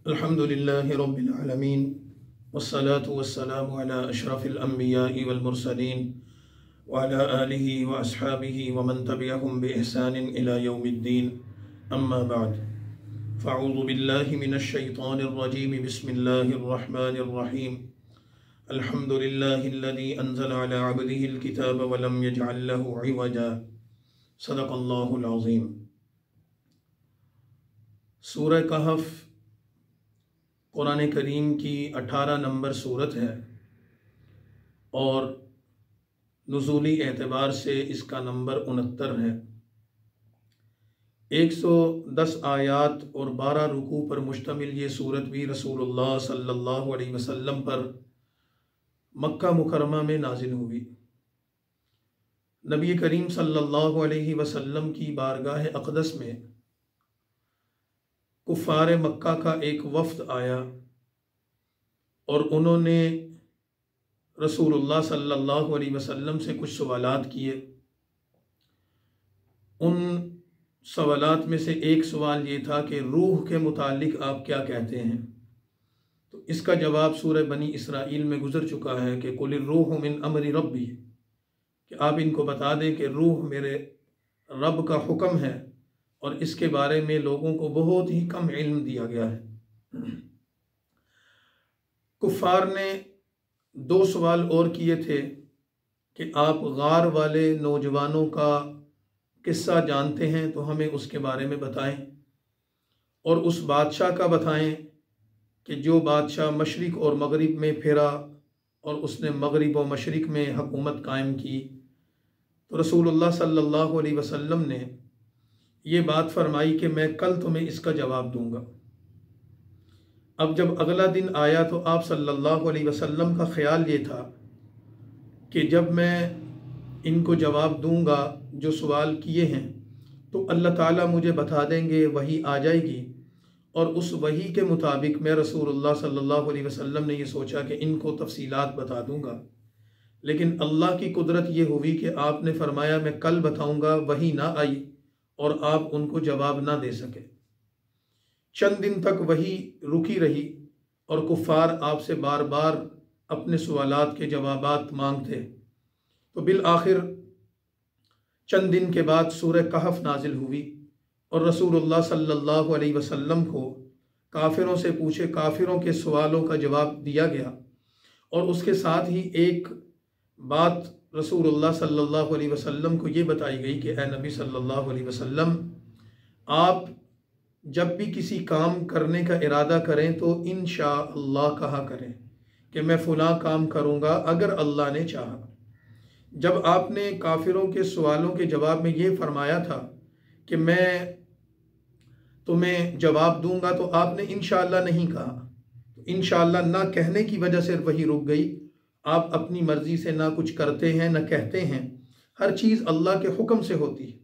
अल्हम्दुलिल्लाहि रब्बिल आलमीन वस्सलातु वस्सलामु अला अशरफिल अंबियाइ वल मुरसलीन व अला आलिहि व अस्हाबिहि व मन तबिअहुम बि इहसानिन इला यौमिद्दीन अम्मा बाद फ़अऊज़ु बिल्लाहि मिनश शैतानिर रजीम बिस्मिल्लाहिर रहमानिर रहीम अल्हम्दुलिल्लाहिल्लज़ी अंज़ला अला अब्दिहिल किताब व लम यजअल लहु इवजा सदक़ल्लाहुल अज़ीम। सूरह कहफ कुरान करीम की 18 नंबर सूरत है और नुज़ूली एतबार से इसका नंबर 69 है। 110 आयात और 12 रुकू पर मुश्तमिल ये सूरत भी रसूलुल्लाह सल्लल्लाहु अलैहि वसल्लम पर मक्का मुकरमा में नाजिल हुई। नबी करीम सल्लल्लाहु अलैहि वसल्लम की बारगाह अक़दस में कुफ़ार मक्का का एक वफ़द आया और उन्होंने रसूलुल्लाह सल्लल्लाहु अलैहि वसल्लम से कुछ सवालात किए। उन सवालात में से एक सवाल ये था कि रूह के मुतालिक आप क्या कहते हैं। तो इसका जवाब सूरह बनी इसराइल में गुज़र चुका है कि कुलिर रूह मिन अमरि रब्बी, कि आप इनको बता दें कि रूह मेरे रब का हुक्म है और इसके बारे में लोगों को बहुत ही कम इल्म दिया गया है। कुफ़ार ने 2 सवाल और किए थे कि आप गार वाले नौजवानों का किस्सा जानते हैं तो हमें उसके बारे में बताएं और उस बादशाह का बताएं कि जो बादशाह मशरिक़ और मगरिब में फिरा और उसने मगरिब और मशरिक़ में हुकूमत कायम की। तो रसूलुल्लाह सल्लल्लाहु अलैहि वसल्लम ने ये बात फरमाई कि मैं कल तुम्हें इसका जवाब दूंगा। अब जब अगला दिन आया तो आप सल्लल्लाहु अलैहि वसल्लम का ख्याल ये था कि जब मैं इनको जवाब दूंगा जो सवाल किए हैं तो अल्लाह ताला मुझे बता देंगे, वही आ जाएगी और उस वही के मुताबिक मैं रसूलुल्लाह सल्लल्लाहु अलैहि वसल्लम ने ये सोचा कि इनको तफसीलात बता दूंगा। लेकिन अल्लाह की कुदरत ये हुई कि आपने फरमाया मैं कल बताऊंगा, वही ना आई और आप उनको जवाब ना दे सके। चंद दिन तक वही रुकी रही और कुफ़ार आपसे बार बार अपने सवालात के जवाबात मांगते। तो बिल आखिर चंद दिन के बाद सूरह कहफ नाजिल हुई और रसूलुल्लाह सल्लल्लाहु अलैहि वसल्लम को काफिरों से पूछे काफिरों के सवालों का जवाब दिया गया। और उसके साथ ही एक बात रसूलुल्लाह सल्लल्लाहु अलैहि वसल्लम को ये बताई गई कि ए नबी सल्लल्लाहु अलैहि वसल्लम, आप जब भी किसी काम करने का इरादा करें तो इंशाअल्लाह कहा करें कि मैं फ़लाँ काम करूँगा अगर अल्लाह ने चाहा। जब आपने काफिरों के सवालों के जवाब में ये फरमाया था कि मैं तुम्हें जवाब दूंगा तो आपने इंशाअल्लाह नहीं कहा। तो इंशाअल्लाह ना कहने की वजह से वही रुक गई। आप अपनी मर्ज़ी से ना कुछ करते हैं ना कहते हैं, हर चीज़ अल्लाह के हुक्म से होती है।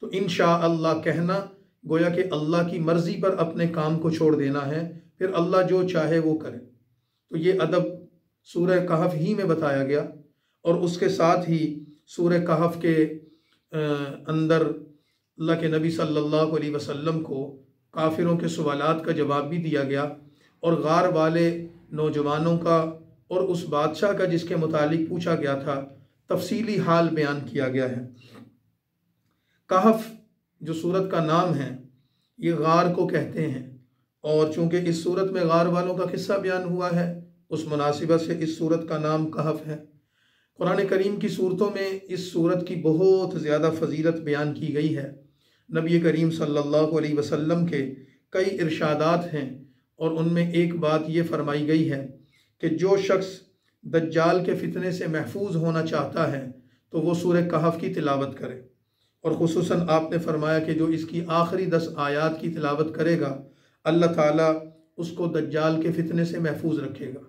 तो इंशाअल्लाह कहना गोया कि अल्लाह की मर्ज़ी पर अपने काम को छोड़ देना है, फिर अल्लाह जो चाहे वो करे। तो ये अदब सूरह कहफ ही में बताया गया और उसके साथ ही सूरह कहफ के अंदर अल्लाह के नबी सल्लल्लाहु अलैहि वसल्लम को काफिरों के सवालात का जवाब भी दिया गया और गार वाले नौजवानों का और उस बादशाह का जिसके मुतालिक पूछा गया था तफसीली हाल बयान किया गया है। कहफ जो सूरत का नाम है ये गार को कहते हैं और चूँकि इस सूरत में गार वालों का किस्सा बयान हुआ है उस मुनासिबत से इस सूरत का नाम कहफ है। कुरान करीम की सूरतों में इस सूरत की बहुत ज़्यादा फजीलत बयान की गई है। नबी करीम सल्लल्लाहु अलैहि वसल्लम के कई इरशादात हैं और उनमें एक बात ये फरमाई गई है कि जो शख्स दज्जाल के फितने से महफूज होना चाहता है तो वो सूरह कहफ की तिलावत करे और खुसूसन आपने फरमाया कि जो इसकी आखिरी 10 आयात की तिलावत करेगा अल्लाह ताला उसको दज्जाल के फितने से महफूज रखेगा।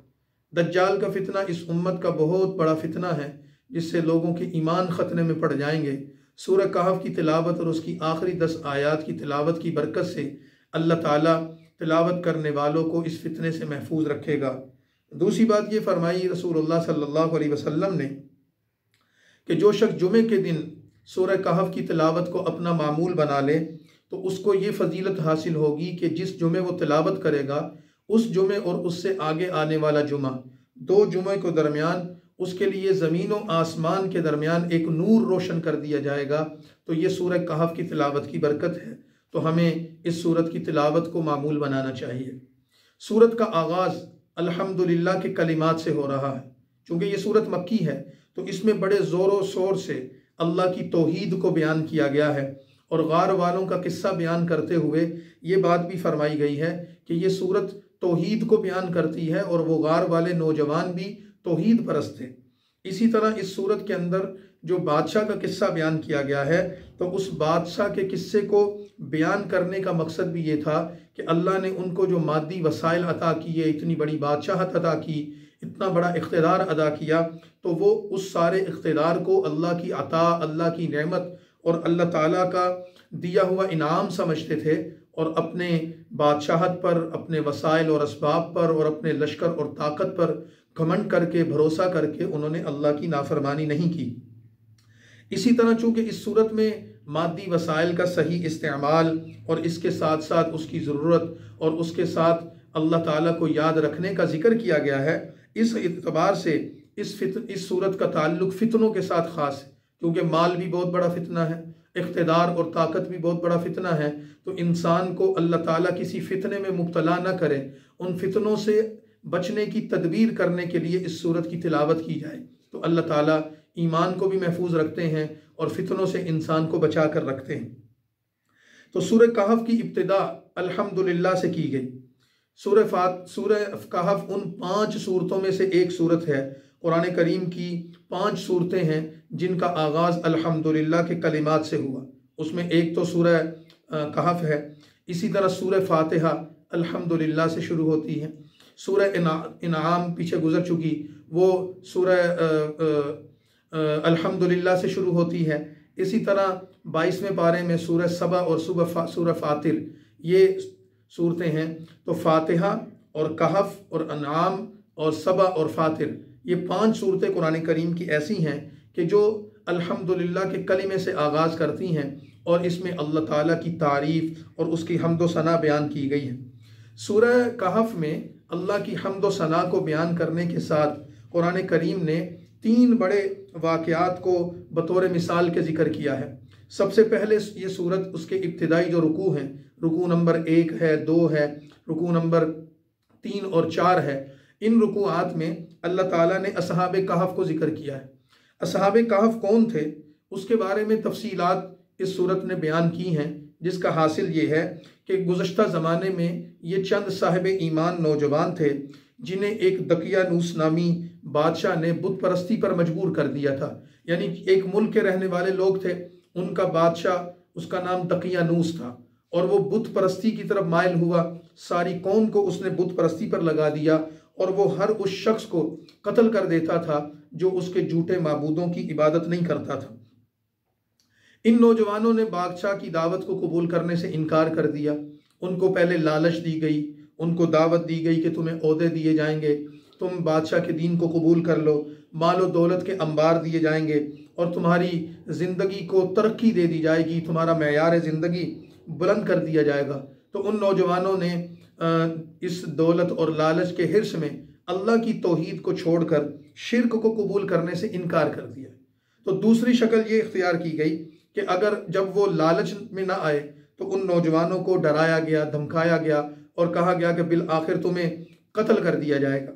दज्जाल का फितना इस उम्मत का बहुत बड़ा फितना है जिससे लोगों के ईमान खतरे में पड़ जाएंगे। सूरह कहफ की तिलावत और उसकी आखिरी 10 आयात की तिलावत की बरकत से अल्लाह ताला तिलावत करने वालों को इस फितने से महफूज रखेगा। दूसरी बात ये फरमाई रसूलुल्लाह सल्लल्लाहु अलैहि वसल्लम ने कि जो शख्स जुमे के दिन सूरह कहफ की तिलावत को अपना मामूल बना ले तो उसको ये फजीलत हासिल होगी कि जिस जुमे वो तिलावत करेगा उस जुमे और उससे आगे आने वाला जुमा, 2 जुमे के दरमियान उसके लिए ज़मीन व आसमान के दरमियान एक नूर रोशन कर दिया जाएगा। तो ये सूरह कहफ की तिलावत की बरकत है। तो हमें इस सूरत की तिलावत को मामूल बनाना चाहिए। सूरत का आगाज़ अल्हम्दुलिल्लाह के कलिमात से हो रहा है। चूँकि ये सूरत मक्की है तो इसमें बड़े ज़ोरों शोर से अल्लाह की तौहीद को बयान किया गया है और गार वालों का किस्सा बयान करते हुए ये बात भी फरमाई गई है कि ये सूरत तौहीद को बयान करती है और वो गार वाले नौजवान भी तौहीद परस्त थे। इसी तरह इस सूरत के अंदर जो बादशाह का किस्सा बयान किया गया है तो उस बादशाह के किस्से को बयान करने का मकसद भी ये था कि अल्लाह ने उनको जो मादी वसाइल अता किए, इतनी बड़ी बादशाहत अता की, इतना बड़ा इख्तिदार अदा किया, तो वो उस सारे इख्तिदार को अल्लाह की अता, अल्लाह की नेमत और अल्लाह ताला का दिया हुआ इनाम समझते थे और अपने बादशाहत पर, अपने वसाइल और असबाब पर और अपने लश्कर और ताकत पर घमंड करके, भरोसा करके उन्होंने अल्लाह की नाफरमानी नहीं की। इसी तरह चूँकि इस सूरत में मादी वसाइल का सही इस्तेमाल और इसके साथ साथ उसकी ज़रूरत और उसके साथ अल्लाह ताला को याद रखने का जिक्र किया गया है, इस एतबार से इस सूरत का ताल्लुक फितनों के साथ ख़ास है। क्योंकि माल भी बहुत बड़ा फितना है, इख्तिदार और ताकत भी बहुत बड़ा फितना है। तो इंसान को अल्लाह ताला किसी फितने में मुब्तला न करे, उन फितनों से बचने की तदबीर करने के लिए इस सूरत की तिलावत की जाए। तो अल्लाह ताला ईमान को भी महफूज रखते हैं और फितनों से इंसान को बचा कर रखते हैं। तो सूरह कहफ की इब्तिदा अल्हम्दुलिल्लाह से की गई। सूरह कहफ उन 5 सूरतों में से एक सूरत है। कुरान करीम की 5 सूरतें हैं जिनका आगाज़ अल्हम्दुलिल्लाह के कलिमात से हुआ। उसमें एक तो सूरह कहफ है। इसी तरह सूरह फातिहा अल्हम्दुलिल्लाह से शुरू होती है। सूरह इनाम पीछे गुजर चुकी, वो सूरह अल्हम्दुलिल्लाह से शुरू होती है। इसी तरह 22वें पारे में सूरह सबा और सूरह फातिर, ये सूरतें हैं। तो फातिहा और कहफ और अनाम और सबा और फातिर, ये 5 सूरतें कुरान करीम की ऐसी हैं कि जो अल्हम्दुलिल्लाह के कलिमे से आगाज़ करती हैं और इसमें अल्लाह ताला की तारीफ़ और उसकी हम्द व सना बयान की गई है। सूरह कहफ में अल्लाह की हम्द व सना को बयान करने के साथ कुरान करीम ने 3 बड़े वाक़यात को बतौर मिसाल के ज़िक्र किया है। सबसे पहले ये सूरत उसके इब्तिदाई जो रुकू हैं, रुकू नंबर 1 है, 2 है, रुकू नंबर 3 और 4 है। इन रुकुआत में अल्लाह ताला ने असहाबे कहफ को ज़िक्र किया है। असहाबे कहफ कौन थे उसके बारे में तफसीलात इस सूरत ने बयान की हैं, जिसका हासिल ये है कि गुज़श्ता ज़माने में ये चंद साहिब ईमान नौजवान थे जिन्हें एक दकियानूस नामी बादशाह ने बुत परस्ती पर मजबूर कर दिया था। यानी एक मुल्क के रहने वाले लोग थे, उनका बादशाह, उसका नाम दकियानूस था और वो बुत परस्ती की तरफ माइल हुआ। सारी कौम को उसने बुत परस्ती पर लगा दिया और वो हर उस शख्स को कत्ल कर देता था जो उसके झूठे माबूदों की इबादत नहीं करता था। इन नौजवानों ने बादशाह की दावत को कबूल करने से इनकार कर दिया। उनको पहले लालच दी गई, उनको दावत दी गई कि तुम्हें ओहदे दिए जाएंगे, तुम बादशाह के दीन को कबूल कर लो, मालो दौलत के अंबार दिए जाएंगे और तुम्हारी ज़िंदगी को तरक्की दे दी जाएगी, तुम्हारा मेयार ज़िंदगी बुलंद कर दिया जाएगा। तो उन नौजवानों ने इस दौलत और लालच के हिर्स में अल्लाह की तौहीद को छोड़कर शिर्क को कबूल करने से इनकार कर दिया। तो दूसरी शक्ल ये इख्तियार की गई कि अगर जब वो लालच में ना आए तो उन नौजवानों को डराया गया, धमकाया गया और कहा गया कि बिल आखिर तुम्हें कत्ल कर दिया जाएगा।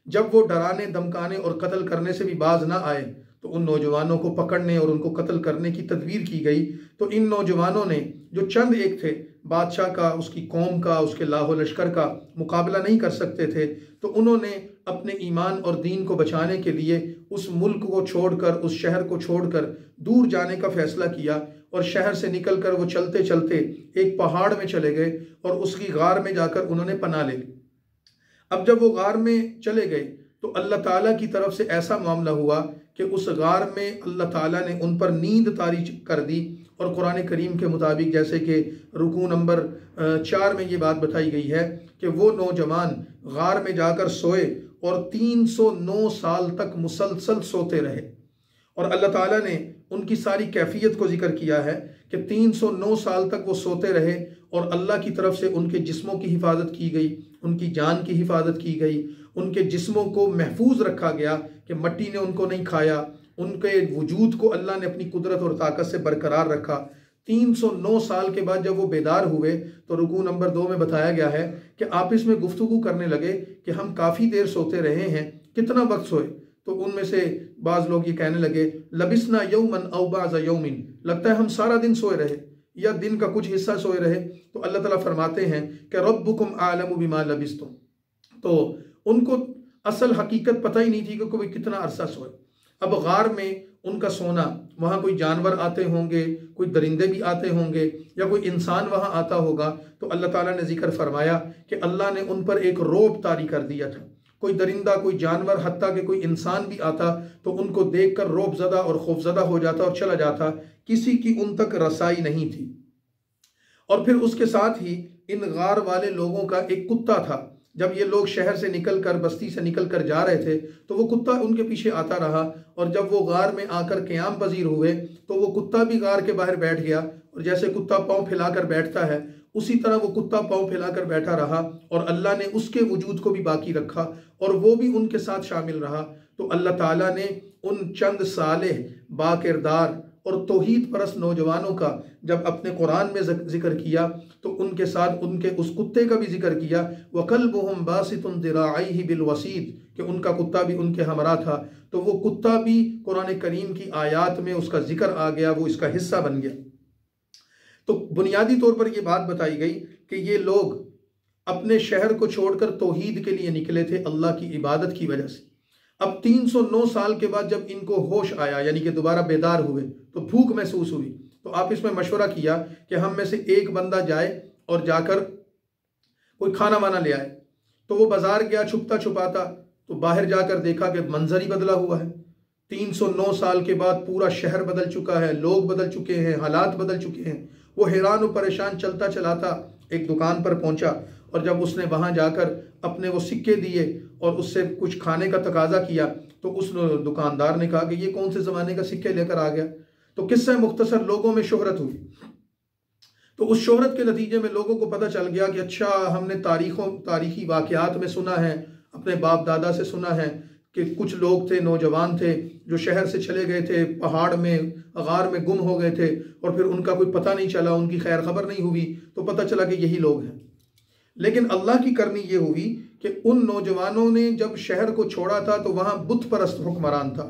जब वो डराने, धमकाने और कत्ल करने से भी बाज ना आए तो उन नौजवानों को पकड़ने और उनको कत्ल करने की तदबीर की गई। तो इन नौजवानों ने, जो चंद एक थे, बादशाह का, उसकी कौम का, उसके लाहो लश्कर का मुकाबला नहीं कर सकते थे, तो उन्होंने अपने ईमान और दीन को बचाने के लिए उस मुल्क को छोड़कर, उस शहर को छोड़कर दूर जाने का फ़ैसला किया और शहर से निकलकर वो चलते चलते एक पहाड़ में चले गए और उसकी गार में जाकर उन्होंने पनाह ले ली। अब जब वो गार में चले गए तो अल्लाह ताला की तरफ से ऐसा मामला हुआ कि उस गार में अल्लाह ताला ने उन पर नींद तारी कर दी। और कुरान करीम के मुताबिक, जैसे कि रुकू नंबर 4 में ये बात बताई गई है कि वो नौजवान गार में जाकर सोए और 309 साल तक मुसलसल सोते रहे। और अल्लाह ताला ने उनकी सारी कैफियत को जिक्र किया है कि 309 साल तक वो सोते रहे और अल्लाह की तरफ से उनके जिस्मों की हिफाजत की गई, उनकी जान की हिफाजत की गई, उनके जिस्मों को महफूज रखा गया कि मिट्टी ने उनको नहीं खाया, उनके वजूद को अल्लाह ने अपनी कुदरत और ताकत से बरकरार रखा। 309 साल के बाद जब वो बेदार हुए तो रुकू नंबर 2 में बताया गया है कि आपस में गुफ्तगू करने लगे कि हम काफ़ी देर सोते रहे हैं, कितना वक्त सोए? तो उनमें से बाज़ लोग ये कहने लगे लबिसना यौमन औ बाज़ यौमिन, लगता है हम सारा दिन सोए रहे या दिन का कुछ हिस्सा सोए रहे। तो अल्लाह ताला फरमाते हैं कि रब्बुकुम आलमु बिमा लबिस्तुम, तो उनको असल हकीकत पता ही नहीं थी कि कोई कितना अरसा सोए। अब गार में उनका सोना, वहाँ कोई जानवर आते होंगे, कोई दरिंदे भी आते होंगे या कोई इंसान वहाँ आता होगा, तो अल्लाह ताला ने जिक्र फरमाया कि अल्लाह ने उन पर एक रोब तारी कर दिया था। कोई दरिंदा, कोई जानवर, हत्ता कि कोई इंसान भी आता तो उनको देखकर रौबज़दा और खौफज़दा हो जाता और चला जाता, किसी की उन तक रसाई नहीं थी। और फिर उसके साथ ही इन गार वाले लोगों का एक कुत्ता था। जब ये लोग शहर से निकल कर, बस्ती से निकल कर जा रहे थे तो वो कुत्ता उनके पीछे आता रहा, और जब वो गार में आकर क़याम पजीर हुए तो वो कुत्ता भी गार के बाहर बैठ गया, और जैसे कुत्ता पाँव फैलाकर बैठता है उसी तरह वो कुत्ता पाँव फैलाकर बैठा रहा, और अल्लाह ने उसके वजूद को भी बाकी रखा और वो भी उनके साथ शामिल रहा। तो अल्लाह ताला ने उन चंद सालेह, बाकिरदार और तौहीद परस्त नौजवानों का जब अपने कुरान में जिक्र किया तो उनके साथ उनके उस कुत्ते का भी जिक्र किया, वकल्बुहुम बासितुन दिराइहि बिलवसीद, कि उनका कुत्ता भी उनके हमरा था। तो वो कुत्ता भी कुरान करीम की आयात में उसका जिक्र आ गया, वो इसका हिस्सा बन गया। तो बुनियादी तौर पर यह बात बताई गई कि ये लोग अपने शहर को छोड़कर तौहीद के लिए निकले थे, अल्लाह की इबादत की वजह से। अब 309 साल के बाद जब इनको होश आया, यानी कि दोबारा बेदार हुए, तो भूख महसूस हुई, तो आप इसमें मशवरा किया कि हम में से एक बंदा जाए और जाकर कोई खाना वाना ले आए। तो वो बाजार गया छुपता छुपाता, तो बाहर जाकर देखा कि मंजर ही बदला हुआ है। 309 साल के बाद पूरा शहर बदल चुका है, लोग बदल चुके हैं, हालात बदल चुके हैं। वो हैरान और परेशान चलता चलाता एक दुकान पर पहुंचा, और जब उसने वहां जाकर अपने वो सिक्के दिए और उससे कुछ खाने का तकाजा किया तो उस दुकानदार ने कहा कि ये कौन से ज़माने का सिक्के लेकर आ गया। तो किस्सा मुख्तसर लोगों में शोहरत हुई। तो उस शोहरत के नतीजे में लोगों को पता चल गया कि अच्छा, हमने तारीखी वाक़यात में सुना है, अपने बाप दादा से सुना है कि कुछ लोग थे, नौजवान थे, जो शहर से चले गए थे, पहाड़ में, गार में गुम हो गए थे, और फिर उनका कोई पता नहीं चला, उनकी खैर खबर नहीं हुई। तो पता चला कि यही लोग हैं। लेकिन अल्लाह की करनी ये हुई कि उन नौजवानों ने जब शहर को छोड़ा था तो वहाँ बुत परस्त हुक्मरान था,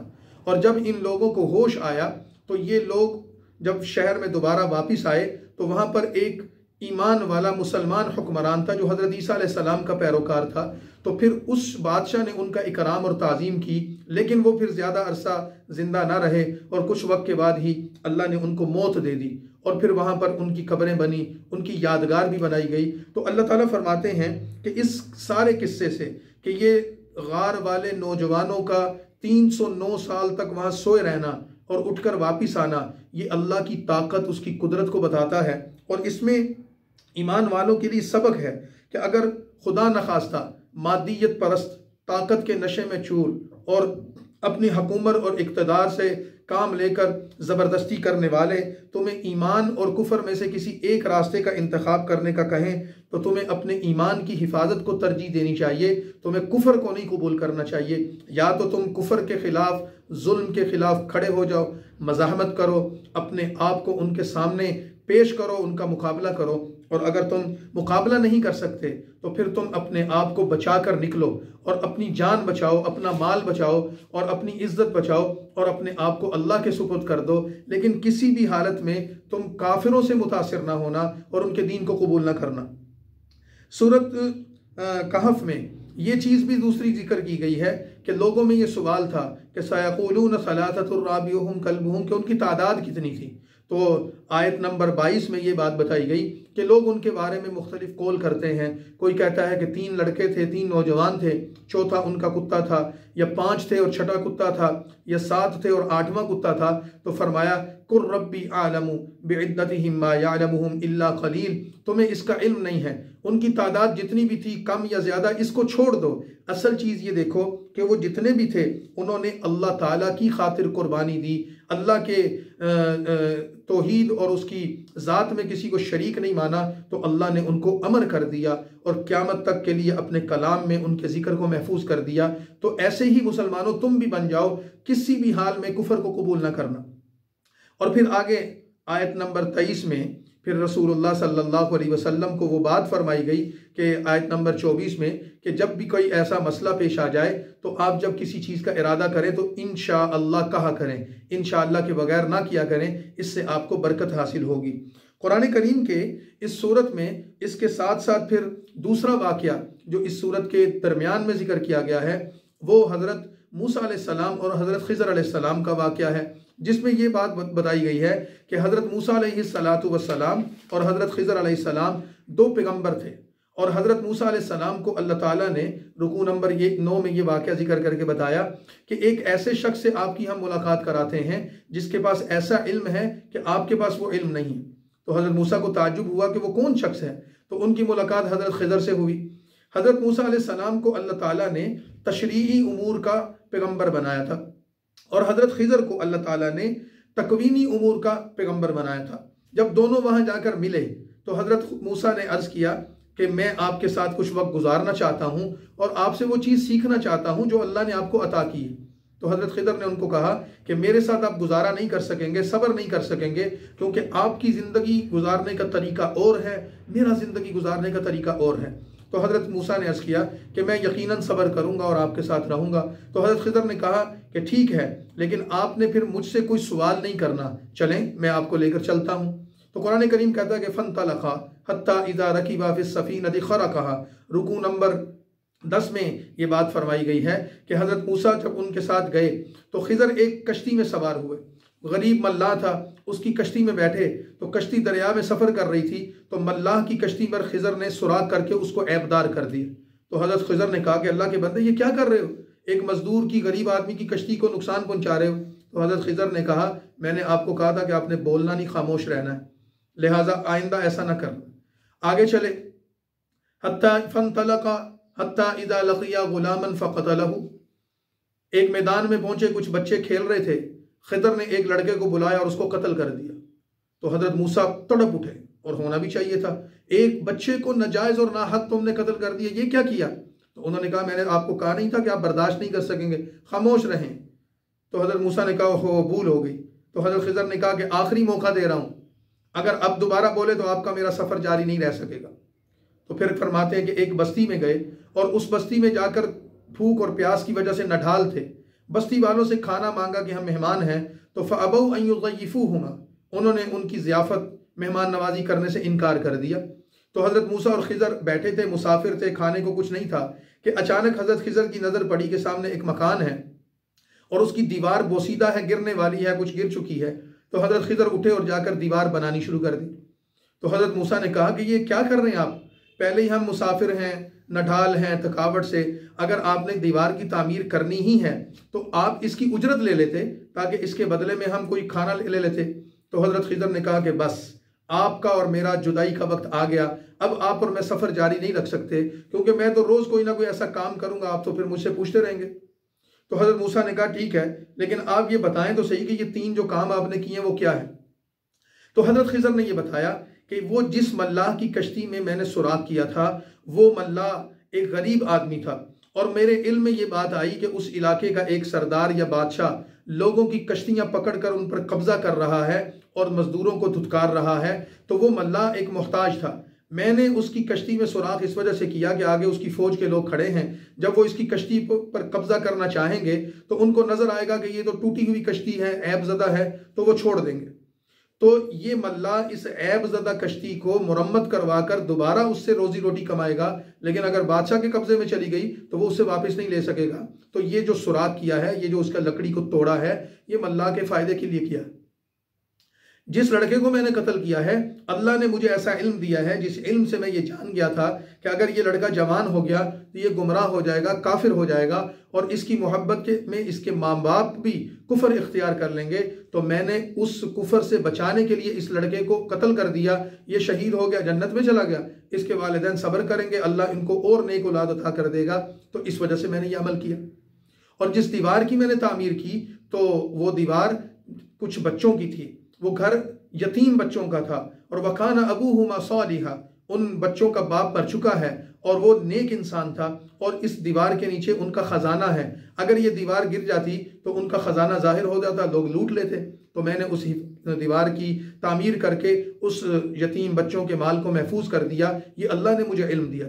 और जब इन लोगों को होश आया तो ये लोग जब शहर में दोबारा वापस आए तो वहाँ पर एक ईमान वाला मुसलमान हुक्मरान था जो हज़रत ईसा अलैहिस्सलाम का पैरोकार था। तो फिर उस बादशाह ने उनका इकराम और ताज़ीम की, लेकिन वो फिर ज़्यादा अरसा ज़िंदा ना रहे, और कुछ वक्त के बाद ही अल्लाह ने उनको मौत दे दी, और फिर वहाँ पर उनकी कब्रें बनी, उनकी यादगार भी बनाई गई। तो अल्लाह ताला फरमाते हैं कि इस सारे किस्से से कि ये गार वाले नौजवानों का 309 साल तक वहाँ सोए रहना और उठकर वापस आना, ये अल्लाह की ताकत, उसकी कुदरत को बताता है। और इसमें ईमान वालों के लिए सबक है कि अगर खुदा न खास्ता मादियत परस्त, ताकत के नशे में चूर और अपनी हुकूमत और इक़्तिदार से काम लेकर ज़बरदस्ती करने वाले तुम्हें ईमान और कुफर में से किसी एक रास्ते का इंतखाब करने का कहें, तो तुम्हें अपने ईमान की हिफाजत को तरजीह देनी चाहिए, तुम्हें कुफर को नहीं कबूल करना चाहिए। या तो तुम कुफर के ख़िलाफ़, जुल्म के ख़िलाफ़ खड़े हो जाओ, मज़ाहमत करो, अपने आप को उनके सामने पेश करो, उनका मुकाबला करो, और अगर तुम मुकाबला नहीं कर सकते तो फिर तुम अपने आप को बचा कर निकलो और अपनी जान बचाओ, अपना माल बचाओ और अपनी इज्जत बचाओ और अपने आप को अल्लाह के सुपुर्द कर दो। लेकिन किसी भी हालत में तुम काफिरों से मुतासिर ना होना और उनके दीन को कबूल ना करना। सूरत कहफ में ये चीज़ भी दूसरी जिक्र की गई है कि लोगों में ये सवाल था कि सयक़ूलून सलासतुर राबिउहुम कल्बुहुम, कि उनकी तादाद कितनी थी। तो आयत नंबर 22 में ये बात बताई गई कि लोग उनके बारे में मुख्तलिफ कौल करते हैं। कोई कहता है कि 3 लड़के थे, 3 नौजवान थे, चौथा उनका कुत्ता था, या 5 थे और छठा कुत्ता था, या 7 थे और 8वां कुत्ता था। तो फरमाया कुर रब्बी आलमु बिइद्दतिहिम मा यअलमुहुम इल्ला क़लील, तुम्हें इसका इल्म नहीं है, उनकी तादाद जितनी भी थी कम या ज़्यादा, इसको छोड़ दो। असल चीज़ ये देखो कि वो जितने भी थे उन्होंने अल्लाह ताला की खातिर कुर्बानी दी, अल्लाह के तौहीद और उसकी ज़ात में किसी को शरीक नहीं माना, तो अल्लाह ने उनको अमर कर दिया और क़यामत तक के लिए अपने कलाम में उनके ज़िक्र को महफूज कर दिया। तो ऐसे ही मुसलमानों तुम भी बन जाओ, किसी भी हाल में कुफर को कबूल ना करना। और फिर आगे आयत नंबर 23 में फिर रसूलुल्लाह सल्लल्लाहु अलैहि वसल्लम को वो बात फरमाई गई कि आयत नंबर 24 में कि जब भी कोई ऐसा मसला पेश आ जाए तो आप जब किसी चीज़ का इरादा करें तो इंशाअल्लाह कहा करें, इंशाअल्लाह के बगैर ना किया करें, इससे आपको बरकत हासिल होगी। कुरान करीम के इस सूरत में इसके साथ साथ फिर दूसरा वाक़या जो इस सूरत के दरमियान में जिक्र किया गया है वो हज़रत मूसा अलैहिस्सलाम और हज़रत खिज़र अलैहिस्सलाम का वाक़या है, जिसमें ये बात बताई गई है कि हज़रत मूसा अलैहिस्सलातु वस्सलाम और हज़रत खिज़र अलैहिस्सलाम दो पैगम्बर थे और हज़रत मूसा अलैहिस्सलाम को अल्लाह ताला ने रुकू नंबर 9 में ये वाक़या जिक्र करके बताया कि एक ऐसे शख्स से आपकी हम मुलाकात कराते हैं जिसके पास ऐसा इल्म है कि आपके पास वो इल्म नहीं है। तो हज़रत मूसा को ताज्जुब हुआ कि वो कौन शख्स है, तो उनकी मुलाकात हज़रत खिज़र से हुई। हज़रत मूसा अलैहिस्सलाम को अल्लाह ताला ने तशरीई उमूर का पैगम्बर बनाया था और हज़रत खिज़र को अल्लाह ताला ने तकवीनी उमूर का पैगम्बर बनाया था। जब दोनों वहाँ जाकर मिले तो हज़रत मूसा ने अर्ज़ किया कि मैं आपके साथ कुछ वक्त गुजारना चाहता हूँ और आपसे वो चीज़ सीखना चाहता हूँ जो अल्लाह ने आपको अता की है। तो हज़रत खिज़र ने उनको कहा कि मेरे साथ आप गुजारा नहीं कर सकेंगे, सब्र नहीं कर सकेंगे, क्योंकि आपकी ज़िंदगी गुजारने का तरीका और है, मेरा ज़िंदगी गुजारने का तरीका और है। तो हज़रत मूसा ने अर्ज़ किया कि मैं यकीनन सब्र करूँगा और आपके साथ रहूँगा। तो हज़रत खिज़र ने कहा कि ठीक है, लेकिन आपने फिर मुझसे कोई सवाल नहीं करना, चलें मैं आपको लेकर चलता हूँ। तो कुरान करीम कहता है कि फ़न्तलक़ा हत्ता इज़ा रकिबा फ़िस्सफ़ीनति ख़रक़हा, रुकू नंबर 10 में ये बात फरमाई गई है कि हज़रत मूसा जब उनके साथ गए तो खिज़र एक कश्ती में सवार हुए, गरीब मल्लाह था, उसकी कश्ती में बैठे तो कश्ती दरिया में सफ़र कर रही थी, तो मल्लाह की कश्ती पर खिज़र ने सुराख करके उसको ऐबदार कर दिया। तो हज़रत खिज़र ने कहा कि अल्लाह के बंदे ये क्या कर रहे हो, एक मजदूर की, गरीब आदमी की कश्ती को नुकसान पहुँचा रहे हो। तो हज़रत खिज़र ने कहा मैंने आपको कहा था कि आपने बोलना नहीं, खामोश रहना है, लिहाजा आइंदा ऐसा ना करना। आगे चले, हत्ता फ़न्तलक़ा हत्ता इज़ा लक़िया ग़ुलामन फ़क़तलहु, एक मैदान में पहुंचे, कुछ बच्चे खेल रहे थे, खिज़र ने एक लड़के को बुलाया और उसको कत्ल कर दिया। तो हज़रत मूसा तड़प उठे, और होना भी चाहिए था, एक बच्चे को नाजायज़ और नाहक तुमने कत्ल कर दिया, ये क्या किया? तो उन्होंने कहा मैंने आपको कहा नहीं था कि आप बर्दाश्त नहीं कर सकेंगे, खामोश रहें। तो हज़रत मूसा ने कहा हो भूल हो गई। तो हज़रत खिज़र ने कहा कि आखिरी मौका दे रहा हूँ, अगर अब दोबारा बोले तो आपका मेरा सफ़र जारी नहीं रह सकेगा। तो फिर फरमाते हैं कि एक बस्ती में गए और उस बस्ती में जाकर भूख और प्यास की वजह से नढाल थे, बस्ती वालों से खाना मांगा कि हम मेहमान हैं। तो फ़अबौ अन युज़य्यिफ़ूहुमा, उन्होंने उनकी ज़ियाफ़त, मेहमान नवाजी करने से इनकार कर दिया। तो हज़रत मूसा और खिज़र बैठे थे, मुसाफिर थे, खाने को कुछ नहीं था कि अचानक हज़रत खिज़र की नज़र पड़ी कि सामने एक मकान है और उसकी दीवार बोसीदा है, गिरने वाली है, कुछ गिर चुकी है। तो हज़रत खिज़र उठे और जाकर दीवार बनानी शुरू कर दी। तो हज़रत मूसा ने कहा कि ये क्या कर रहे हैं आप, पहले ही हम मुसाफिर हैं, नढाल हैं थकावट से, अगर आपने दीवार की तामीर करनी ही है तो आप इसकी उजरत ले लेते ताकि इसके बदले में हम कोई खाना ले लेते। तो हज़रत खिज़र ने कहा कि बस आपका और मेरा जुदाई का वक्त आ गया, अब आप और मैं सफ़र जारी नहीं रख सकते, क्योंकि मैं तो रोज़ कोई ना कोई ऐसा काम करूँगा, आप तो फिर मुझसे पूछते रहेंगे। तो हज़रत मूसा ने कहा ठीक है, लेकिन आप ये बताएं तो सही कि ये 3 जो काम आपने किए हैं वो क्या है? तो हज़रत खिज़र ने ये बताया कि वो जिस मल्लाह की कश्ती में मैंने सुराख किया था वो मल्लाह एक गरीब आदमी था, और मेरे इल्म में ये बात आई कि उस इलाके का एक सरदार या बादशाह लोगों की कश्तियाँ पकड़कर उन पर कब्जा कर रहा है और मजदूरों को धुतकार रहा है। तो वो मल्लाह एक मोहताज था, मैंने उसकी कश्ती में सुराख इस वजह से किया कि आगे उसकी फ़ौज के लोग खड़े हैं, जब वो इसकी कश्ती पर कब्जा करना चाहेंगे तो उनको नज़र आएगा कि ये तो टूटी हुई कश्ती है, ऐबज़दा है, तो वो छोड़ देंगे। तो ये मल्लाह इस ऐबज़दा कश्ती को मुरम्मत करवा कर दोबारा उससे रोज़ी रोटी कमाएगा, लेकिन अगर बादशाह के कब्ज़े में चली गई तो वो उससे वापस नहीं ले सकेगा। तो ये जो सुराख किया है, ये जो उसका लकड़ी को तोड़ा है, ये मल्लाह के फ़ायदे के लिए किया। जिस लड़के को मैंने कत्ल किया है, अल्लाह ने मुझे ऐसा इल्म दिया है जिस इल्म से मैं ये जान गया था कि अगर ये लड़का जवान हो गया तो ये गुमराह हो जाएगा, काफिर हो जाएगा और इसकी मोहब्बत में इसके माँ बाप भी कुफर इख्तियार कर लेंगे। तो मैंने उस कुफर से बचाने के लिए इस लड़के को कत्ल कर दिया। ये शहीद हो गया, जन्नत में चला गया, इसके वालिदैन सब्र करेंगे, अल्लाह इनको और नेक औलाद अता कर देगा। तो इस वजह से मैंने ये अमल किया। और जिस दीवार की मैंने तामीर की तो वो दीवार कुछ बच्चों की थी, वो घर यतीम बच्चों का था। और वकाना अबूहुमा सालिहा, उन बच्चों का बाप मर चुका है और वो नेक इंसान था। और इस दीवार के नीचे उनका खजाना है, अगर ये दीवार गिर जाती तो उनका खजाना जाहिर हो जाता, लोग लूट लेते। तो मैंने उस दीवार की तामीर करके उस यतीम बच्चों के माल को महफूज कर दिया। ये अल्लाह ने मुझे इल्म दिया।